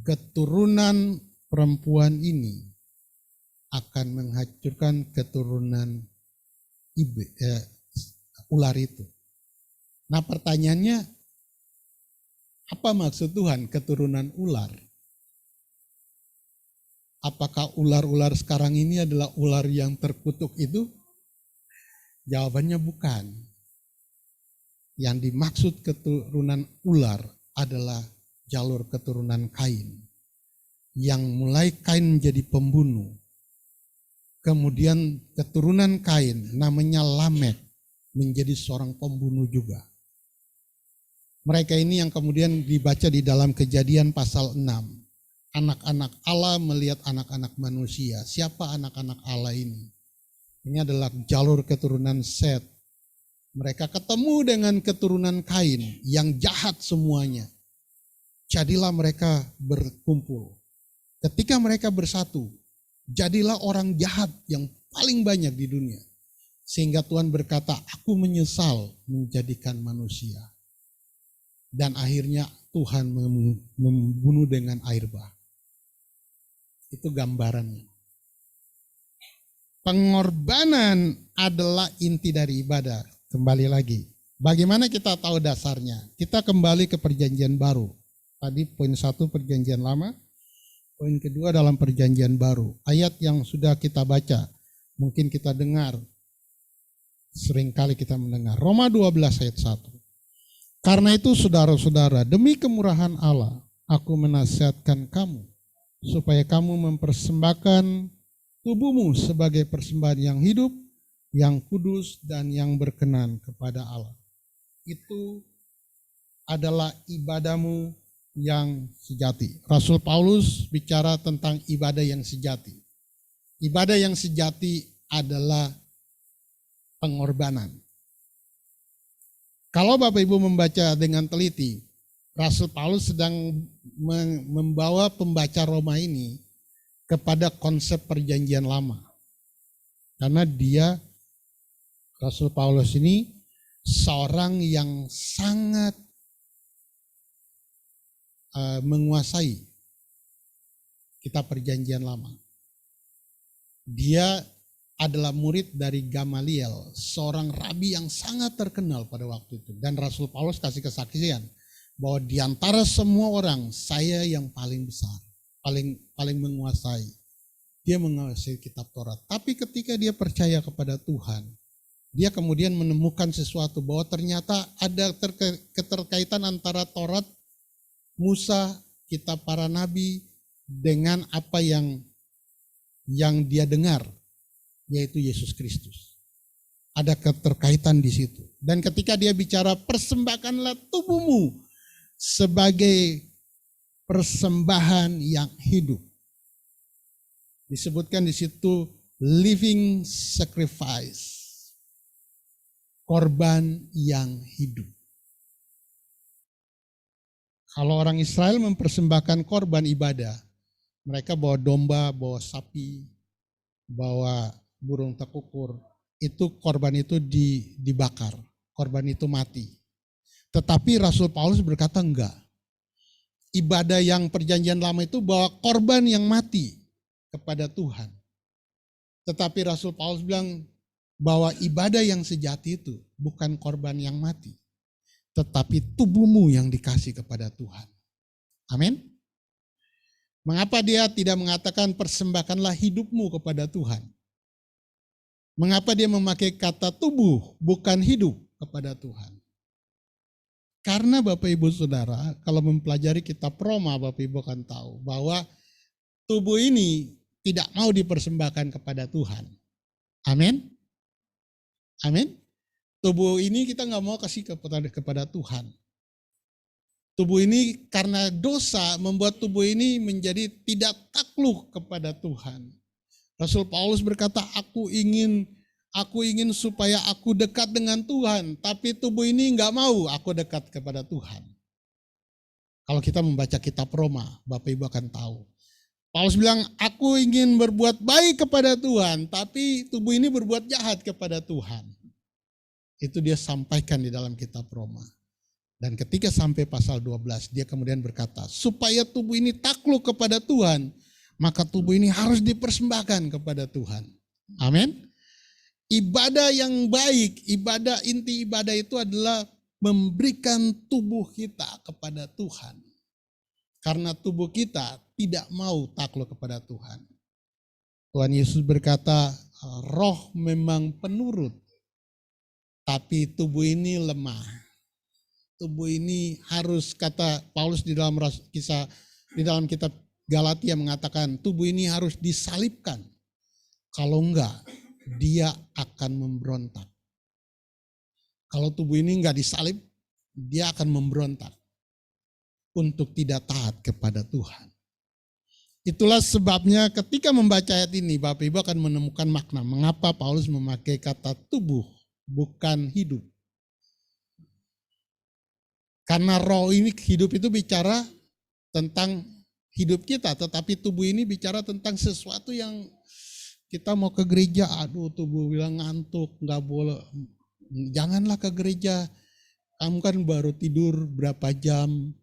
Keturunan perempuan ini akan menghancurkan keturunan ular itu. Nah pertanyaannya, apa maksud Tuhan keturunan ular? Apakah ular-ular sekarang ini adalah ular yang terkutuk itu? Jawabannya bukan. Yang dimaksud keturunan ular adalah jalur keturunan Kain. Yang mulai Kain menjadi pembunuh. Kemudian keturunan Kain namanya Lamek menjadi seorang pembunuh juga. Mereka ini yang kemudian dibaca di dalam Kejadian pasal 6. Anak-anak Allah melihat anak-anak manusia. Siapa anak-anak Allah ini? Ini adalah jalur keturunan Set. Mereka ketemu dengan keturunan Kain yang jahat semuanya. Jadilah mereka berkumpul. Ketika mereka bersatu, jadilah orang jahat yang paling banyak di dunia. Sehingga Tuhan berkata, aku menyesal menjadikan manusia. Dan akhirnya Tuhan membunuh dengan air bah. Itu gambarannya. Pengorbanan adalah inti dari ibadah. Kembali lagi, bagaimana kita tahu dasarnya? Kita kembali ke perjanjian baru. Tadi poin 1 perjanjian lama, poin kedua dalam perjanjian baru. Ayat yang sudah kita baca, mungkin kita dengar, seringkali kita mendengar. Roma 12 ayat 1. Karena itu saudara-saudara, demi kemurahan Allah, aku menasihatkan kamu, supaya kamu mempersembahkan tubuhmu sebagai persembahan yang hidup, yang kudus dan yang berkenan kepada Allah. Itu adalah ibadahmu yang sejati. Rasul Paulus bicara tentang ibadah yang sejati. Ibadah yang sejati adalah pengorbanan. Kalau Bapak Ibu membaca dengan teliti, Rasul Paulus sedang membawa pembaca Roma ini kepada konsep perjanjian lama. Karena dia Rasul Paulus ini seorang yang sangat menguasai kitab perjanjian lama. Dia adalah murid dari Gamaliel, seorang rabi yang sangat terkenal pada waktu itu. Dan Rasul Paulus kasih kesaksian bahwa di antara semua orang, saya yang paling besar, paling menguasai. Dia menguasai kitab Taurat. Tapi ketika dia percaya kepada Tuhan, dia kemudian menemukan sesuatu bahwa ternyata ada keterkaitan antara Taurat, Musa, kitab para nabi dengan apa yang dia dengar, yaitu Yesus Kristus. Ada keterkaitan di situ. Dan ketika dia bicara persembahkanlah tubuhmu sebagai persembahan yang hidup. Disebutkan di situ living sacrifice. Korban yang hidup. Kalau orang Israel mempersembahkan korban ibadah, mereka bawa domba, bawa sapi, bawa burung tekukur, itu korban itu dibakar, korban itu mati. Tetapi Rasul Paulus berkata enggak. Ibadah yang perjanjian lama itu bawa korban yang mati kepada Tuhan. Tetapi Rasul Paulus bilang bahwa ibadah yang sejati itu bukan korban yang mati, tetapi tubuhmu yang dikasih kepada Tuhan. Amin. Mengapa dia tidak mengatakan persembahkanlah hidupmu kepada Tuhan? Mengapa dia memakai kata tubuh bukan hidup kepada Tuhan? Karena Bapak Ibu Saudara, kalau mempelajari kitab Roma, Bapak Ibu akan tahu bahwa tubuh ini tidak mau dipersembahkan kepada Tuhan. Amin. Amin. Tubuh ini kita nggak mau kasih kepada Tuhan. Tubuh ini karena dosa membuat tubuh ini menjadi tidak takluk kepada Tuhan. Rasul Paulus berkata, aku ingin supaya aku dekat dengan Tuhan, tapi tubuh ini nggak mau aku dekat kepada Tuhan. Kalau kita membaca kitab Roma, Bapak Ibu akan tahu. Paulus bilang, aku ingin berbuat baik kepada Tuhan, tapi tubuh ini berbuat jahat kepada Tuhan. Itu dia sampaikan di dalam kitab Roma. Dan ketika sampai pasal 12, dia kemudian berkata, supaya tubuh ini takluk kepada Tuhan, maka tubuh ini harus dipersembahkan kepada Tuhan. Amin. Ibadah yang baik, inti ibadah itu adalah memberikan tubuh kita kepada Tuhan. Karena tubuh kita tidak mau takluk kepada Tuhan. Tuhan Yesus berkata, roh memang penurut, tapi tubuh ini lemah. Tubuh ini harus, kata Paulus di dalam kitab Galatia mengatakan, tubuh ini harus disalibkan. Kalau enggak, dia akan memberontak. Kalau tubuh ini enggak disalib, dia akan memberontak untuk tidak taat kepada Tuhan. Itulah sebabnya ketika membaca ayat ini, Bapak Ibu akan menemukan makna mengapa Paulus memakai kata tubuh bukan hidup. Karena roh ini, hidup itu bicara tentang hidup kita, tetapi tubuh ini bicara tentang sesuatu yang kita mau ke gereja, aduh tubuh bilang ngantuk, nggak boleh, janganlah ke gereja, kamu kan baru tidur berapa jam,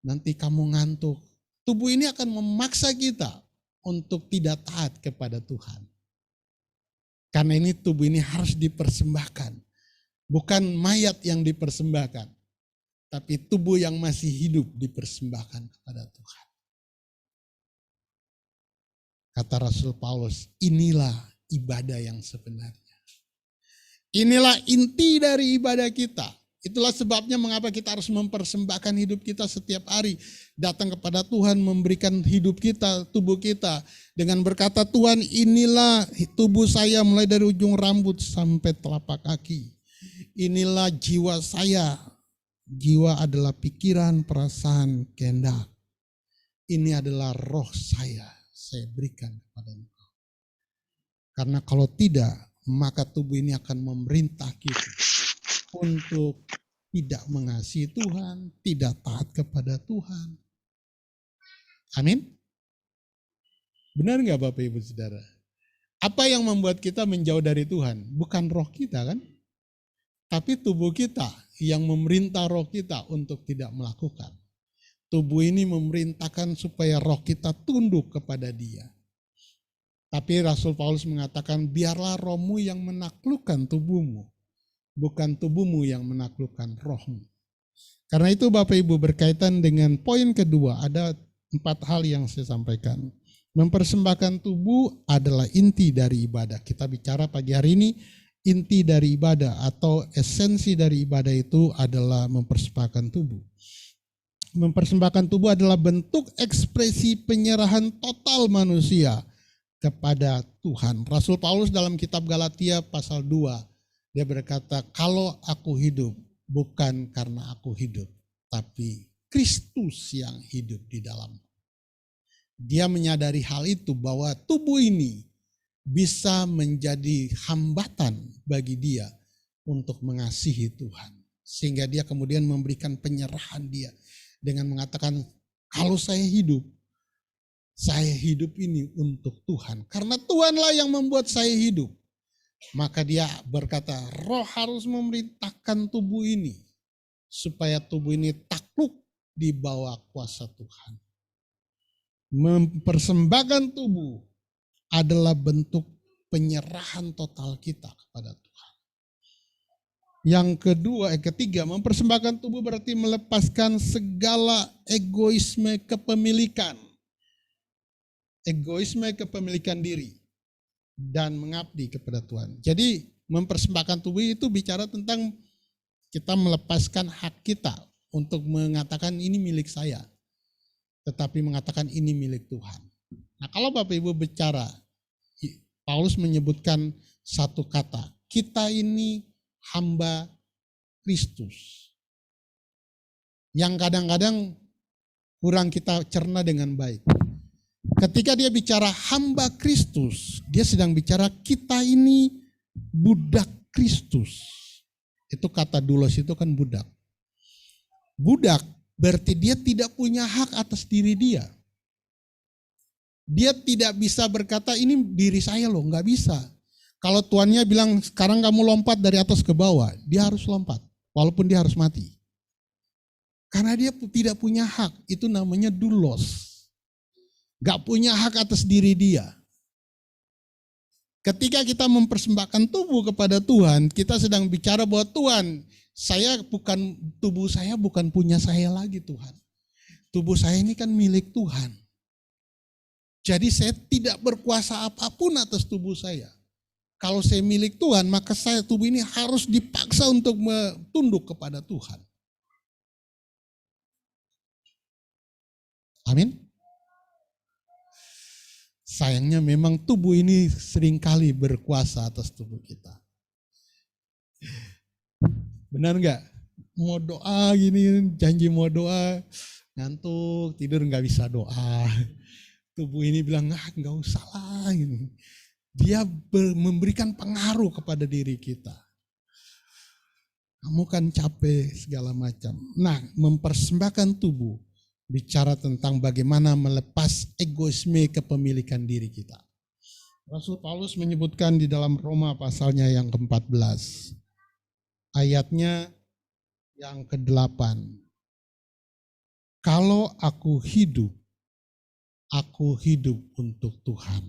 nanti kamu ngantuk. Tubuh ini akan memaksa kita untuk tidak taat kepada Tuhan. Karena ini tubuh ini harus dipersembahkan. Bukan mayat yang dipersembahkan, tapi tubuh yang masih hidup dipersembahkan kepada Tuhan. Kata Rasul Paulus, inilah ibadah yang sebenarnya. Inilah inti dari ibadah kita. Itulah sebabnya mengapa kita harus mempersembahkan hidup kita setiap hari. Datang kepada Tuhan, memberikan hidup kita, tubuh kita. Dengan berkata, Tuhan inilah tubuh saya mulai dari ujung rambut sampai telapak kaki. Inilah jiwa saya. Jiwa adalah pikiran, perasaan, kehendak. Ini adalah roh saya berikan kepada engkau. Karena kalau tidak, maka tubuh ini akan memerintah kita untuk tidak mengasihi Tuhan, tidak taat kepada Tuhan. Amin. Benar nggak Bapak Ibu Saudara? Apa yang membuat kita menjauh dari Tuhan? Bukan roh kita kan? Tapi tubuh kita yang memerintah roh kita untuk tidak melakukan. Tubuh ini memerintahkan supaya roh kita tunduk kepada Dia. Tapi Rasul Paulus mengatakan, biarlah rohmu yang menaklukkan tubuhmu, bukan tubuhmu yang menaklukkan rohmu. Karena itu Bapak Ibu, berkaitan dengan poin kedua, ada 4 hal yang saya sampaikan. Mempersembahkan tubuh adalah inti dari ibadah. Kita bicara pagi hari ini, inti dari ibadah atau esensi dari ibadah itu adalah mempersembahkan tubuh. Mempersembahkan tubuh adalah bentuk ekspresi penyerahan total manusia kepada Tuhan. Rasul Paulus dalam kitab Galatia pasal 2, dia berkata, kalau aku hidup bukan karena aku hidup, tapi Kristus yang hidup di dalam. Dia menyadari hal itu bahwa tubuh ini bisa menjadi hambatan bagi dia untuk mengasihi Tuhan. Sehingga dia kemudian memberikan penyerahan dia dengan mengatakan, kalau saya hidup ini untuk Tuhan. Karena Tuhanlah yang membuat saya hidup. Maka dia berkata, roh harus memerintahkan tubuh ini supaya tubuh ini takluk di bawah kuasa Tuhan. Mempersembahkan tubuh adalah bentuk penyerahan total kita kepada Tuhan. Yang ketiga, mempersembahkan tubuh berarti melepaskan segala egoisme kepemilikan. Egoisme kepemilikan diri dan mengabdi kepada Tuhan. Jadi mempersembahkan tubuh itu bicara tentang kita melepaskan hak kita untuk mengatakan ini milik saya, tetapi mengatakan ini milik Tuhan. Nah, kalau Bapak Ibu bicara, Paulus menyebutkan satu kata, kita ini hamba Kristus. Yang kadang-kadang kurang kita cerna dengan baik. Ketika dia bicara hamba Kristus, dia sedang bicara kita ini budak Kristus. Itu kata doulos itu kan budak. Budak berarti dia tidak punya hak atas diri dia. Dia tidak bisa berkata ini diri saya loh, nggak bisa. Kalau tuannya bilang sekarang kamu lompat dari atas ke bawah, dia harus lompat walaupun dia harus mati. Karena dia tidak punya hak, itu namanya doulos. Gak punya hak atas diri dia. Ketika kita mempersembahkan tubuh kepada Tuhan, kita sedang bicara bahwa Tuhan, tubuh saya bukan punya saya lagi Tuhan. Tubuh saya ini kan milik Tuhan. Jadi saya tidak berkuasa apapun atas tubuh saya. Kalau saya milik Tuhan, maka tubuh ini harus dipaksa untuk tunduk kepada Tuhan. Amin. Sayangnya memang tubuh ini seringkali berkuasa atas tubuh kita. Benar nggak? Mau doa gini, janji mau doa, ngantuk, tidur nggak bisa doa. Tubuh ini bilang, nggak usah lah. Gini. Dia memberikan pengaruh kepada diri kita. Kamu kan capek segala macam. Nah, mempersembahkan tubuh bicara tentang bagaimana melepas egoisme kepemilikan diri kita. Rasul Paulus menyebutkan di dalam Roma pasalnya yang ke-14. Ayatnya yang ke-8. Kalau aku hidup untuk Tuhan.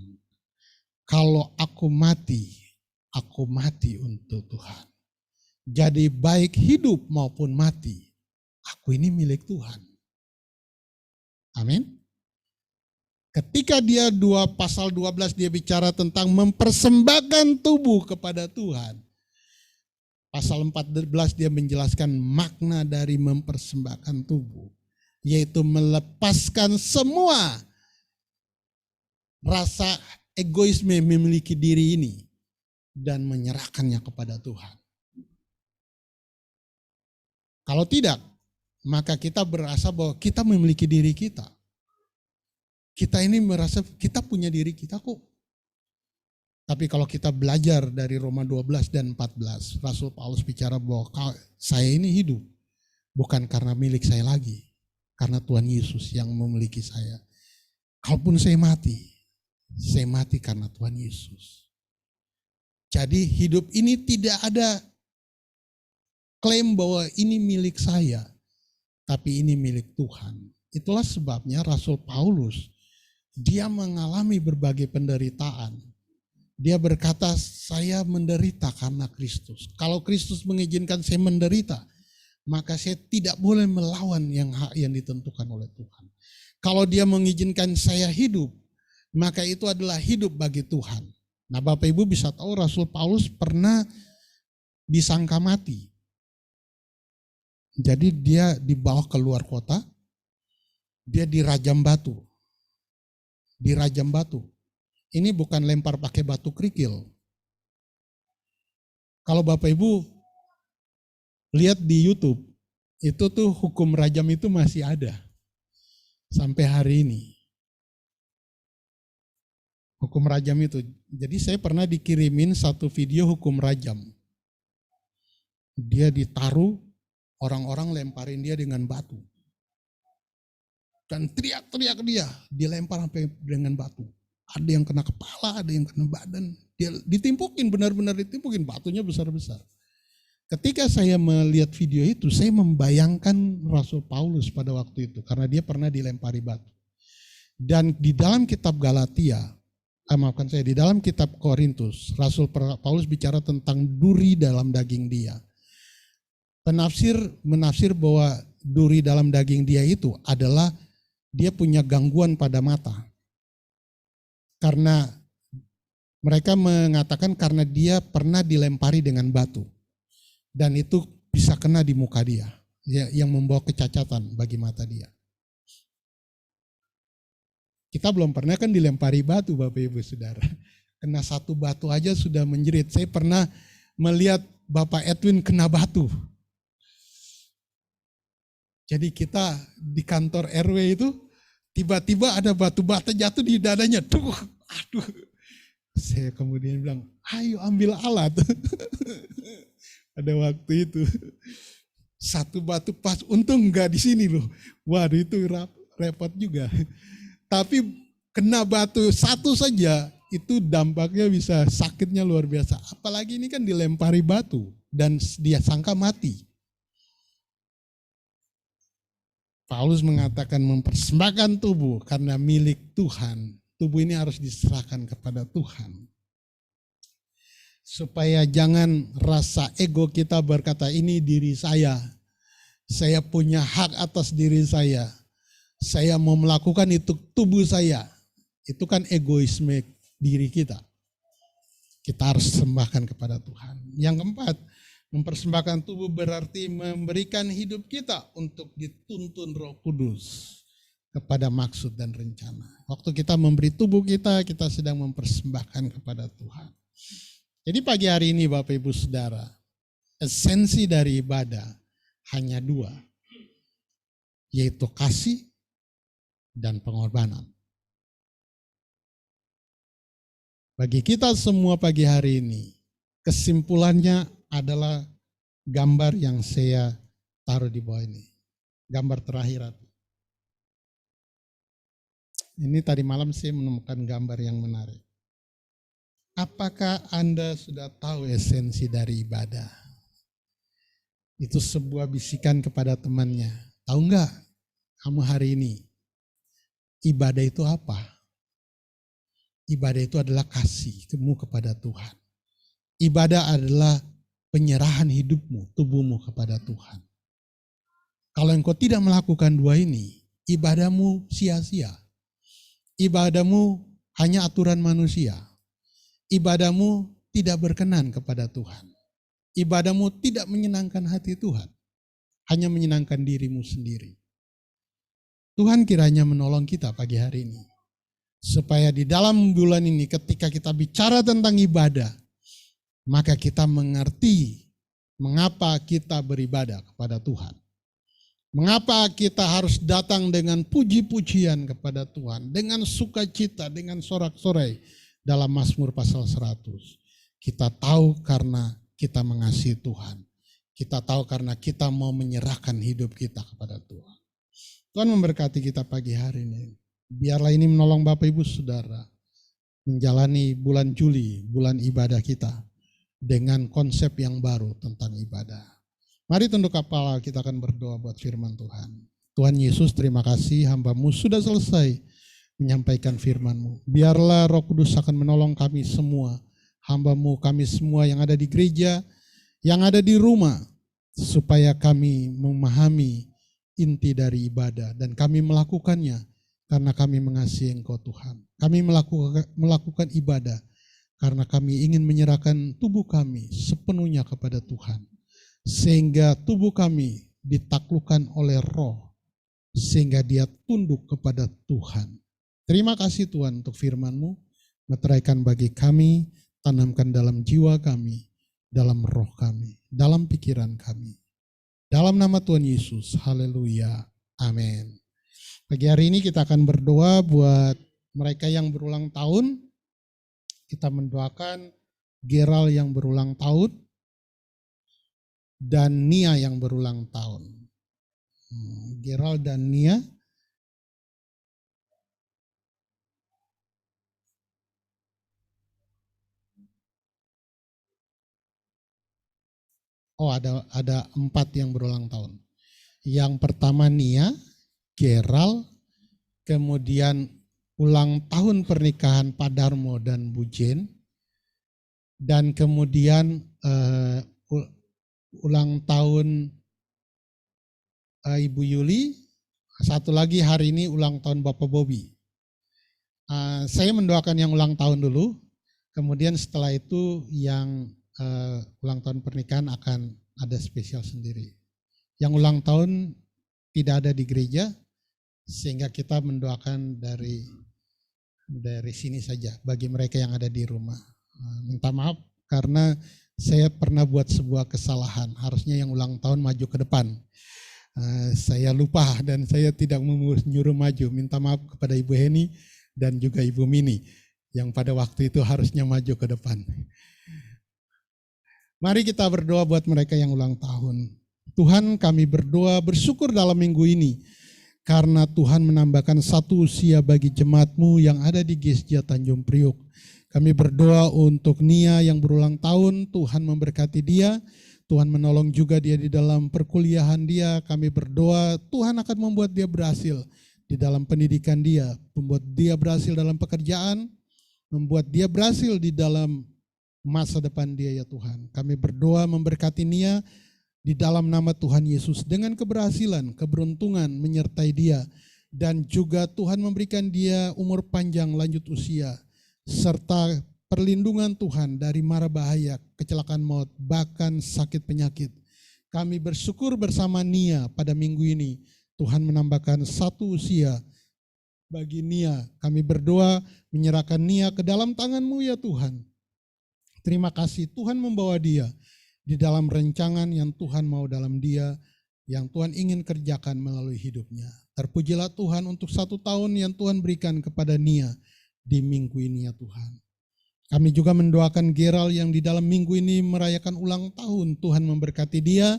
Kalau aku mati untuk Tuhan. Jadi baik hidup maupun mati, aku ini milik Tuhan. Amin. Ketika dia pasal 12 dia bicara tentang mempersembahkan tubuh kepada Tuhan. Pasal 14 dia menjelaskan makna dari mempersembahkan tubuh. Yaitu melepaskan semua rasa egoisme memiliki diri ini. Dan menyerahkannya kepada Tuhan. Kalau tidak, maka kita berasa bahwa kita memiliki diri kita. Kita ini merasa kita punya diri kita kok. Tapi kalau kita belajar dari Roma 12 dan 14, Rasul Paulus bicara bahwa saya ini hidup bukan karena milik saya lagi, karena Tuhan Yesus yang memiliki saya. Kalaupun saya mati karena Tuhan Yesus. Jadi hidup ini tidak ada klaim bahwa ini milik saya. Tapi ini milik Tuhan. Itulah sebabnya Rasul Paulus, dia mengalami berbagai penderitaan. Dia berkata, saya menderita karena Kristus. Kalau Kristus mengizinkan saya menderita, maka saya tidak boleh melawan hak yang ditentukan oleh Tuhan. Kalau dia mengizinkan saya hidup, maka itu adalah hidup bagi Tuhan. Nah, Bapak Ibu bisa tahu Rasul Paulus pernah disangka mati. Jadi dia dibawa keluar kota, dia dirajam batu. Ini bukan lempar pakai batu kerikil. Kalau Bapak Ibu lihat di YouTube, Itu tuh hukum rajam itu masih ada sampai hari ini. Hukum rajam itu. Jadi saya pernah dikirimin satu video hukum rajam. Dia ditaruh, orang-orang lemparin dia dengan batu. Dan teriak-teriak dia, dilempar sampai dengan batu. Ada yang kena kepala, ada yang kena badan. Dia ditimpukin, benar-benar ditimpukin, batunya besar-besar. Ketika saya melihat video itu, saya membayangkan Rasul Paulus pada waktu itu. Karena dia pernah dilempari batu. Dan di dalam kitab Galatia, di dalam kitab Korintus, Rasul Paulus bicara tentang duri dalam daging dia. Penafsir menafsir bahwa duri dalam daging dia itu adalah dia punya gangguan pada mata. Karena mereka mengatakan karena dia pernah dilempari dengan batu. Dan itu bisa kena di muka dia, yang membawa kecacatan bagi mata dia. Kita belum pernah kan dilempari batu, Bapak Ibu Saudara. Kena satu batu aja sudah menjerit. Saya pernah melihat Bapak Edwin kena batu. Jadi kita di kantor RW itu tiba-tiba ada batu bata jatuh di dadanya. Aduh. Saya kemudian bilang, ayo ambil alat. Pada waktu itu. Satu batu pas, untung enggak di sini loh. Waduh itu repot juga. Tapi kena batu satu saja, itu dampaknya bisa sakitnya luar biasa. Apalagi ini kan dilempari batu dan dia sangka mati. Paulus mengatakan mempersembahkan tubuh karena milik Tuhan. Tubuh ini harus diserahkan kepada Tuhan. Supaya jangan rasa ego kita berkata ini diri saya. Saya punya hak atas diri saya. Saya mau melakukan itu tubuh saya. Itu kan egoisme diri kita. Kita harus sembahkan kepada Tuhan. Yang keempat, mempersembahkan tubuh berarti memberikan hidup kita untuk dituntun Roh Kudus kepada maksud dan rencana. Waktu kita memberi tubuh kita, kita sedang mempersembahkan kepada Tuhan. Jadi pagi hari ini Bapak Ibu Saudara, esensi dari ibadah hanya dua, yaitu kasih dan pengorbanan. Bagi kita semua pagi hari ini, kesimpulannya adalah gambar yang saya taruh di bawah ini. Gambar terakhir. Ini tadi malam saya menemukan gambar yang menarik. Apakah Anda sudah tahu esensi dari ibadah? Itu sebuah bisikan kepada temannya. Tahu enggak kamu hari ini, ibadah itu apa? Ibadah itu adalah kasihmu kepada Tuhan. Ibadah adalah penyerahan hidupmu, tubuhmu kepada Tuhan. Kalau engkau tidak melakukan dua ini, ibadahmu sia-sia. Ibadahmu hanya aturan manusia. Ibadahmu tidak berkenan kepada Tuhan. Ibadahmu tidak menyenangkan hati Tuhan. Hanya menyenangkan dirimu sendiri. Tuhan kiranya menolong kita pagi hari ini. Supaya di dalam bulan ini ketika kita bicara tentang ibadah, maka kita mengerti mengapa kita beribadah kepada Tuhan. Mengapa kita harus datang dengan puji-pujian kepada Tuhan, dengan sukacita, dengan sorak-sorai dalam Mazmur pasal 100. Kita tahu karena kita mengasihi Tuhan. Kita tahu karena kita mau menyerahkan hidup kita kepada Tuhan. Tuhan memberkati kita pagi hari ini. Biarlah ini menolong Bapak Ibu Saudara menjalani bulan Juli, bulan ibadah kita, dengan konsep yang baru tentang ibadah. Mari tunduk kepala, kita akan berdoa buat firman Tuhan. Tuhan Yesus, terima kasih hamba-Mu sudah selesai menyampaikan firman-Mu. Biarlah Roh Kudus akan menolong kami semua, hamba-Mu, kami semua yang ada di gereja, yang ada di rumah, supaya kami memahami inti dari ibadah dan kami melakukannya karena kami mengasihi Engkau Tuhan. Kami melakukan ibadah karena kami ingin menyerahkan tubuh kami sepenuhnya kepada Tuhan. Sehingga tubuh kami ditaklukkan oleh Roh, sehingga dia tunduk kepada Tuhan. Terima kasih Tuhan untuk firman-Mu, meteraikan bagi kami, tanamkan dalam jiwa kami, dalam roh kami, dalam pikiran kami. Dalam nama Tuhan Yesus, haleluya, amin. Pagi hari ini kita akan berdoa buat mereka yang berulang tahun. Kita mendoakan Geral yang berulang tahun dan Nia yang berulang tahun. Geral dan Nia. Oh, ada 4 yang berulang tahun. Yang pertama Nia, Geral, kemudian ulang tahun pernikahan Pak Darmo dan Bu Jen, dan kemudian ulang tahun Ibu Yuli, satu lagi hari ini ulang tahun Bapak Bobby. Saya mendoakan yang ulang tahun dulu, kemudian setelah itu yang ulang tahun pernikahan akan ada spesial sendiri. Yang ulang tahun tidak ada di gereja, sehingga kita mendoakan dari sini saja bagi mereka yang ada di rumah. Minta maaf karena saya pernah buat sebuah kesalahan, harusnya yang ulang tahun maju ke depan. Saya lupa dan saya tidak menyuruh maju. Minta maaf kepada Ibu Heni dan juga Ibu Mini yang pada waktu itu harusnya maju ke depan. Mari kita berdoa buat mereka yang ulang tahun. Tuhan, kami berdoa bersyukur dalam minggu ini karena Tuhan menambahkan satu usia bagi jemaat-Mu yang ada di Gesja Tanjung Priok. Kami berdoa untuk Nia yang berulang tahun, Tuhan memberkati dia, Tuhan menolong juga dia di dalam perkuliahan dia. Kami berdoa Tuhan akan membuat dia berhasil di dalam pendidikan dia, membuat dia berhasil dalam pekerjaan, membuat dia berhasil di dalam masa depan dia ya Tuhan. Kami berdoa memberkati Nia di dalam nama Tuhan Yesus dengan keberhasilan, keberuntungan menyertai dia, dan juga Tuhan memberikan dia umur panjang lanjut usia, serta perlindungan Tuhan dari mara bahaya, kecelakaan maut, bahkan sakit penyakit. Kami bersyukur bersama Nia pada minggu ini, Tuhan menambahkan satu usia bagi Nia. Kami berdoa menyerahkan Nia ke dalam tangan-Mu ya Tuhan. Terima kasih Tuhan membawa dia di dalam rencangan yang Tuhan mau dalam dia, yang Tuhan ingin kerjakan melalui hidupnya. Terpujilah Tuhan untuk 1 tahun yang Tuhan berikan kepada Nia di minggu ini ya Tuhan. Kami juga mendoakan Geral yang di dalam minggu ini merayakan ulang tahun. Tuhan memberkati dia,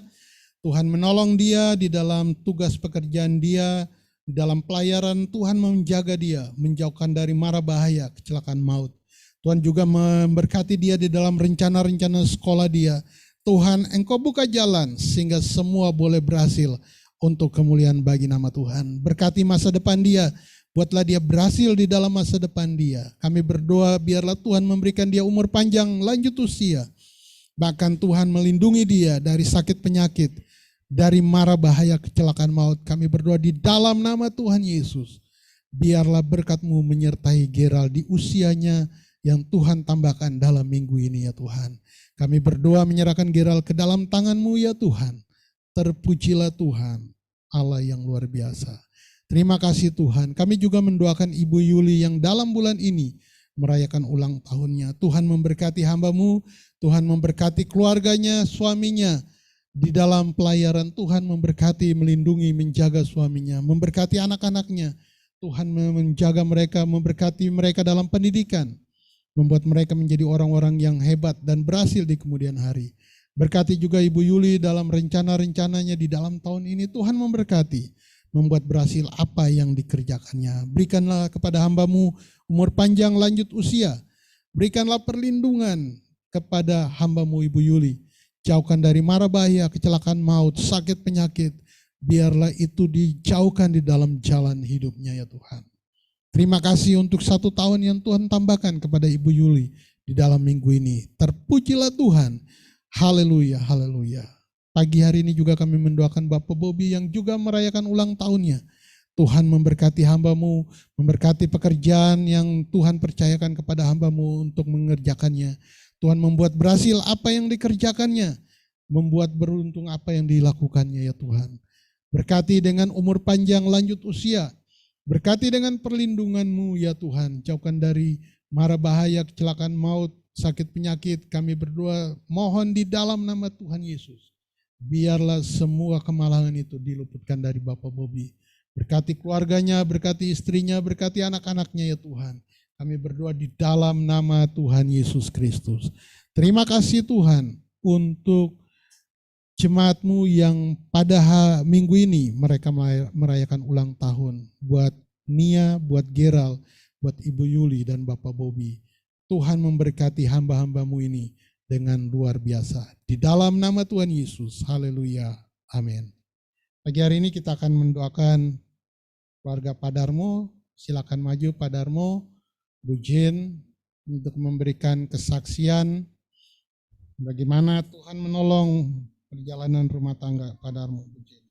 Tuhan menolong dia di dalam tugas pekerjaan dia, di dalam pelayaran. Tuhan menjaga dia, menjauhkan dari mara bahaya, kecelakaan maut. Tuhan juga memberkati dia di dalam rencana-rencana sekolah dia. Tuhan, Engkau buka jalan sehingga semua boleh berhasil untuk kemuliaan bagi nama Tuhan. Berkati masa depan dia, buatlah dia berhasil di dalam masa depan dia. Kami berdoa biarlah Tuhan memberikan dia umur panjang lanjut usia. Bahkan Tuhan melindungi dia dari sakit penyakit, dari mara bahaya kecelakaan maut. Kami berdoa di dalam nama Tuhan Yesus. Biarlah berkat-Mu menyertai Geral di usianya yang Tuhan tambahkan dalam minggu ini ya Tuhan. Kami berdoa menyerahkan Geral ke dalam tangan-Mu ya Tuhan. Terpujilah Tuhan, Allah yang luar biasa. Terima kasih Tuhan. Kami juga mendoakan Ibu Yuli yang dalam bulan ini merayakan ulang tahunnya. Tuhan memberkati hamba-Mu, Tuhan memberkati keluarganya, suaminya. Di dalam pelayaran Tuhan memberkati, melindungi, menjaga suaminya, memberkati anak-anaknya. Tuhan menjaga mereka, memberkati mereka dalam pendidikan, membuat mereka menjadi orang-orang yang hebat dan berhasil di kemudian hari. Berkati juga Ibu Yuli dalam rencana-rencananya di dalam tahun ini. Tuhan memberkati, membuat berhasil apa yang dikerjakannya. Berikanlah kepada hamba-Mu umur panjang lanjut usia. Berikanlah perlindungan kepada hamba-Mu Ibu Yuli. Jauhkan dari mara bahaya, kecelakaan maut, sakit penyakit. Biarlah itu dijauhkan di dalam jalan hidupnya ya Tuhan. Terima kasih untuk 1 tahun yang Tuhan tambahkan kepada Ibu Yuli di dalam minggu ini. Terpujilah Tuhan. Haleluya, haleluya. Pagi hari ini juga kami mendoakan Bapak Bobby yang juga merayakan ulang tahunnya. Tuhan memberkati hamba-Mu, memberkati pekerjaan yang Tuhan percayakan kepada hamba-Mu untuk mengerjakannya. Tuhan membuat berhasil apa yang dikerjakannya, membuat beruntung apa yang dilakukannya ya Tuhan. Berkati dengan umur panjang lanjut usia, berkati dengan perlindungan-Mu ya Tuhan, jauhkan dari mara bahaya, kecelakaan maut, sakit penyakit. Kami berdoa mohon di dalam nama Tuhan Yesus. biarlah semua kemalangan itu diluputkan dari Bapak Bobi. Berkati keluarganya, berkati istrinya, berkati anak-anaknya ya Tuhan. Kami berdoa di dalam nama Tuhan Yesus Kristus. Terima kasih Tuhan untuk jemaat-Mu yang pada minggu ini mereka merayakan ulang tahun. Buat Nia, buat Geral, buat Ibu Yuli dan Bapak Bobi. Tuhan memberkati hamba-hamba-Mu ini dengan luar biasa. Di dalam nama Tuhan Yesus. Haleluya. Amin. Pagi hari ini kita akan mendoakan keluarga Pak Darmo. Silakan maju Pak Darmo, Bu Jen, untuk memberikan kesaksian bagaimana Tuhan menolong perjalanan rumah tangga Pak Darmo. Bu Jen.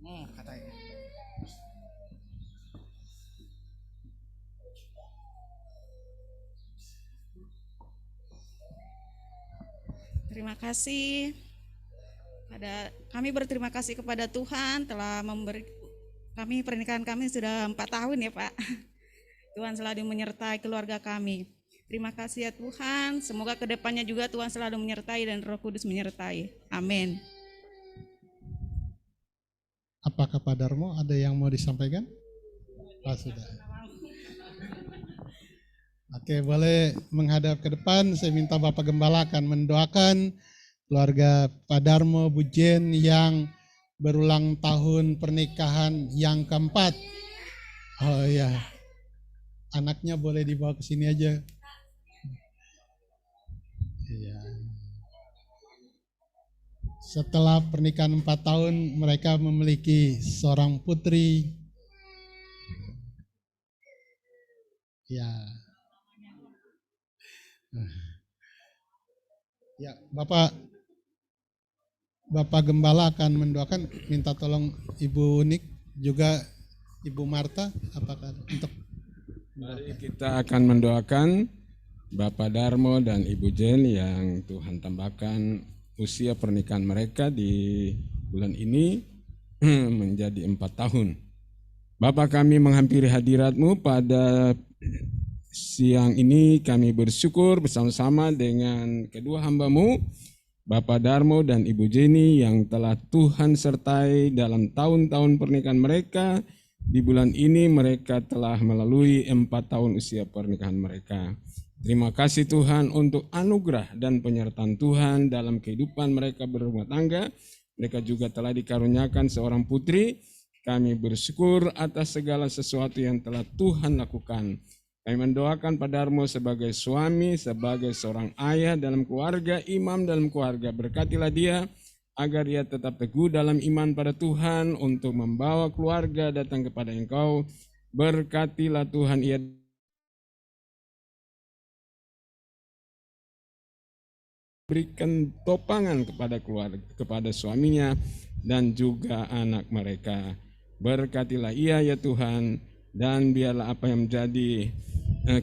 Katanya. Terima kasih. Kami berterima kasih kepada Tuhan telah memberi pernikahan kami sudah 4 tahun ya Pak. Tuhan selalu menyertai keluarga kami. Terima kasih ya Tuhan. Semoga kedepannya juga Tuhan selalu menyertai dan Roh Kudus menyertai. Amin. Apakah Pak Darmo ada yang mau disampaikan? Sudah. Oke, boleh menghadap ke depan. Saya minta Bapak Gembala akan mendoakan keluarga Pak Darmo, Bu Jen yang berulang tahun pernikahan yang keempat. Oh ya, anaknya boleh dibawa ke sini aja. Iya. Setelah pernikahan 4 tahun, mereka memiliki seorang putri. Ya. Ya, Bapak Gembala akan mendoakan, minta tolong Ibu Unik juga Ibu Marta, apakah untuk mari kita akan mendoakan Bapak Darmo dan Ibu Jen yang Tuhan tambahkan usia pernikahan mereka di bulan ini menjadi 4 tahun. Bapak, kami menghampiri hadirat-Mu pada siang ini. Kami bersyukur bersama-sama dengan kedua hamba-Mu, Bapak Darmo dan Ibu Jenny, yang telah Tuhan sertai dalam tahun-tahun pernikahan mereka. Di bulan ini mereka telah melalui 4 tahun usia pernikahan mereka. Terima kasih Tuhan untuk anugerah dan penyertaan Tuhan dalam kehidupan mereka berumah tangga. Mereka juga telah dikaruniakan seorang putri. Kami bersyukur atas segala sesuatu yang telah Tuhan lakukan. Kami mendoakan Pak Darmo sebagai suami, sebagai seorang ayah dalam keluarga, imam dalam keluarga. Berkatilah dia agar ia tetap teguh dalam iman pada Tuhan untuk membawa keluarga datang kepada Engkau. Berkatilah Tuhan ia berikan topangan kepada keluarga, kepada suaminya dan juga anak mereka. Berkatilah ia ya Tuhan, dan biarlah apa yang menjadi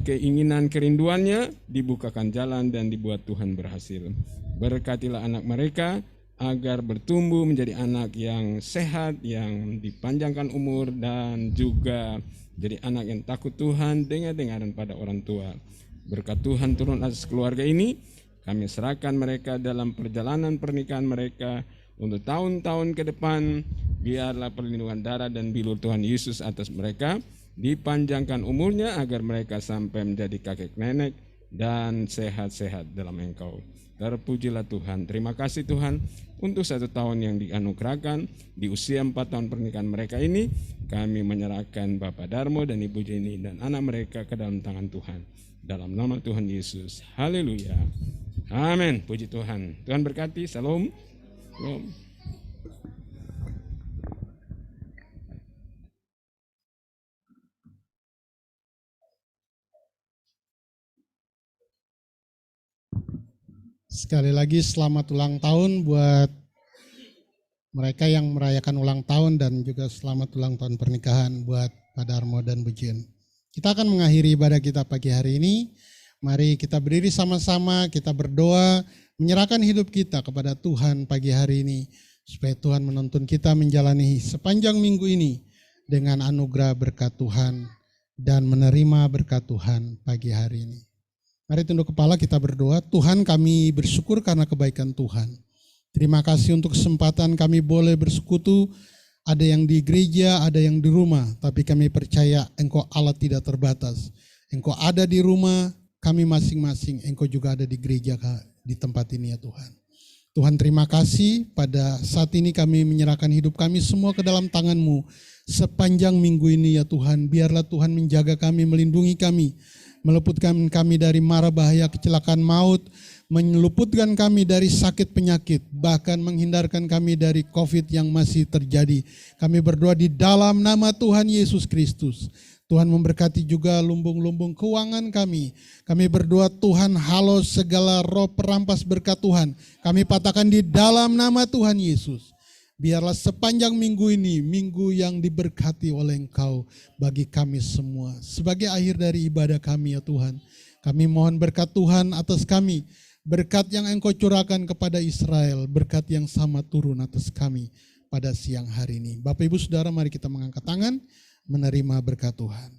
keinginan kerinduannya dibukakan jalan dan dibuat Tuhan berhasil. Berkatilah anak mereka agar bertumbuh menjadi anak yang sehat, yang dipanjangkan umur, dan juga jadi anak yang takut Tuhan, dengar-dengaran pada orang tua. Berkat Tuhan turun atas keluarga ini. Kami serahkan mereka dalam perjalanan pernikahan mereka untuk tahun-tahun ke depan. Biarlah perlindungan darah dan bilur Tuhan Yesus atas mereka, dipanjangkan umurnya agar mereka sampai menjadi kakek nenek dan sehat-sehat dalam Engkau. Terpujilah Tuhan. Terima kasih Tuhan untuk 1 tahun yang dianugerahkan di usia 4 tahun pernikahan mereka ini. Kami menyerahkan Bapak Darmo dan Ibu Jenny dan anak mereka ke dalam tangan Tuhan. Dalam nama Tuhan Yesus. Haleluya. Amin. Puji Tuhan. Tuhan berkati. Salam. Salam. Sekali lagi selamat ulang tahun buat mereka yang merayakan ulang tahun, dan juga selamat ulang tahun pernikahan buat Pak Darmo dan Bu Jen. Kita akan mengakhiri ibadah kita pagi hari ini. Mari kita berdiri sama-sama, kita berdoa, menyerahkan hidup kita kepada Tuhan pagi hari ini. supaya Tuhan menuntun kita menjalani sepanjang minggu ini dengan anugerah berkat Tuhan dan menerima berkat Tuhan pagi hari ini. Mari tunduk kepala, kita berdoa. Tuhan, kami bersyukur karena kebaikan Tuhan. Terima kasih untuk kesempatan kami boleh bersekutu. Ada yang di gereja, ada yang di rumah, tapi kami percaya Engkau Allah tidak terbatas. Engkau ada di rumah kami masing-masing, Engkau juga ada di gereja di tempat ini ya Tuhan. Tuhan, terima kasih pada saat ini kami menyerahkan hidup kami semua ke dalam tangan-Mu. Sepanjang minggu ini ya Tuhan, biarlah Tuhan menjaga kami, melindungi kami, meluputkan kami dari mara bahaya kecelakaan maut, meluputkan kami dari sakit penyakit, bahkan menghindarkan kami dari COVID yang masih terjadi. Kami berdoa di dalam nama Tuhan Yesus Kristus. Tuhan memberkati juga lumbung-lumbung keuangan kami. Kami berdoa Tuhan, halau segala roh perampas berkat Tuhan. Kami patahkan di dalam nama Tuhan Yesus. Biarlah sepanjang minggu ini, minggu yang diberkati oleh Engkau bagi kami semua. Sebagai akhir dari ibadah kami ya Tuhan, kami mohon berkat Tuhan atas kami. Berkat yang Engkau curahkan kepada Israel, berkat yang sama turun atas kami pada siang hari ini. Bapak Ibu Saudara, mari kita mengangkat tangan, menerima berkat Tuhan.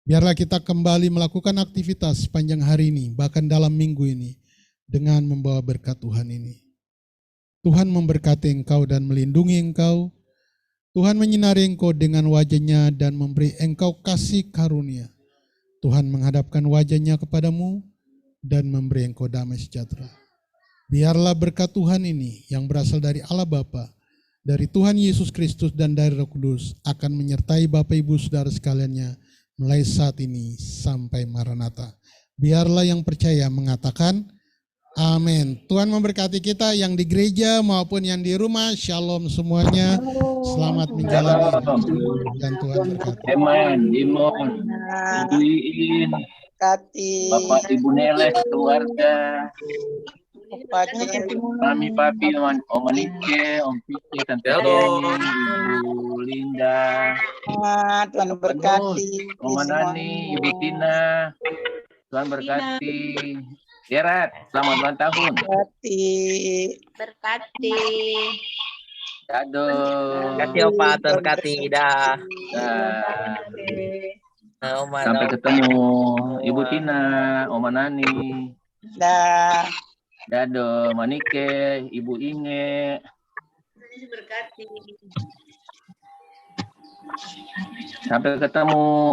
Biarlah kita kembali melakukan aktivitas sepanjang hari ini, bahkan dalam minggu ini, dengan membawa berkat Tuhan ini. Tuhan memberkati engkau dan melindungi engkau. Tuhan menyinari engkau dengan wajah-Nya dan memberi engkau kasih karunia. Tuhan menghadapkan wajah-Nya kepadamu dan memberi engkau damai sejahtera. Biarlah berkat Tuhan ini yang berasal dari Allah Bapa, dari Tuhan Yesus Kristus dan dari Roh Kudus akan menyertai Bapak Ibu Saudara sekaliannya mulai saat ini sampai Maranatha. Biarlah yang percaya mengatakan amin. Tuhan memberkati kita yang di gereja maupun yang di rumah. Shalom semuanya. Selamat menjalani dan Tuhan berkati. Eman, Dimon, Ibu Iin, Bapak Ibu Neles, keluarga, Mami Papi, Om Anike, Om Pike, Tante Eni, Ibu Linda, Tuhan berkati. Om Nani, Ibu Tina, Tuhan berkati. Gerat, selamat ulang tahun. Berkati. Dado. Kasih Opa, terkati dah. Sampai ketemu Ibu Tina, Om Nani. Dah. Dado, Manike, Ibu Inge. Berkati. Sampai ketemu.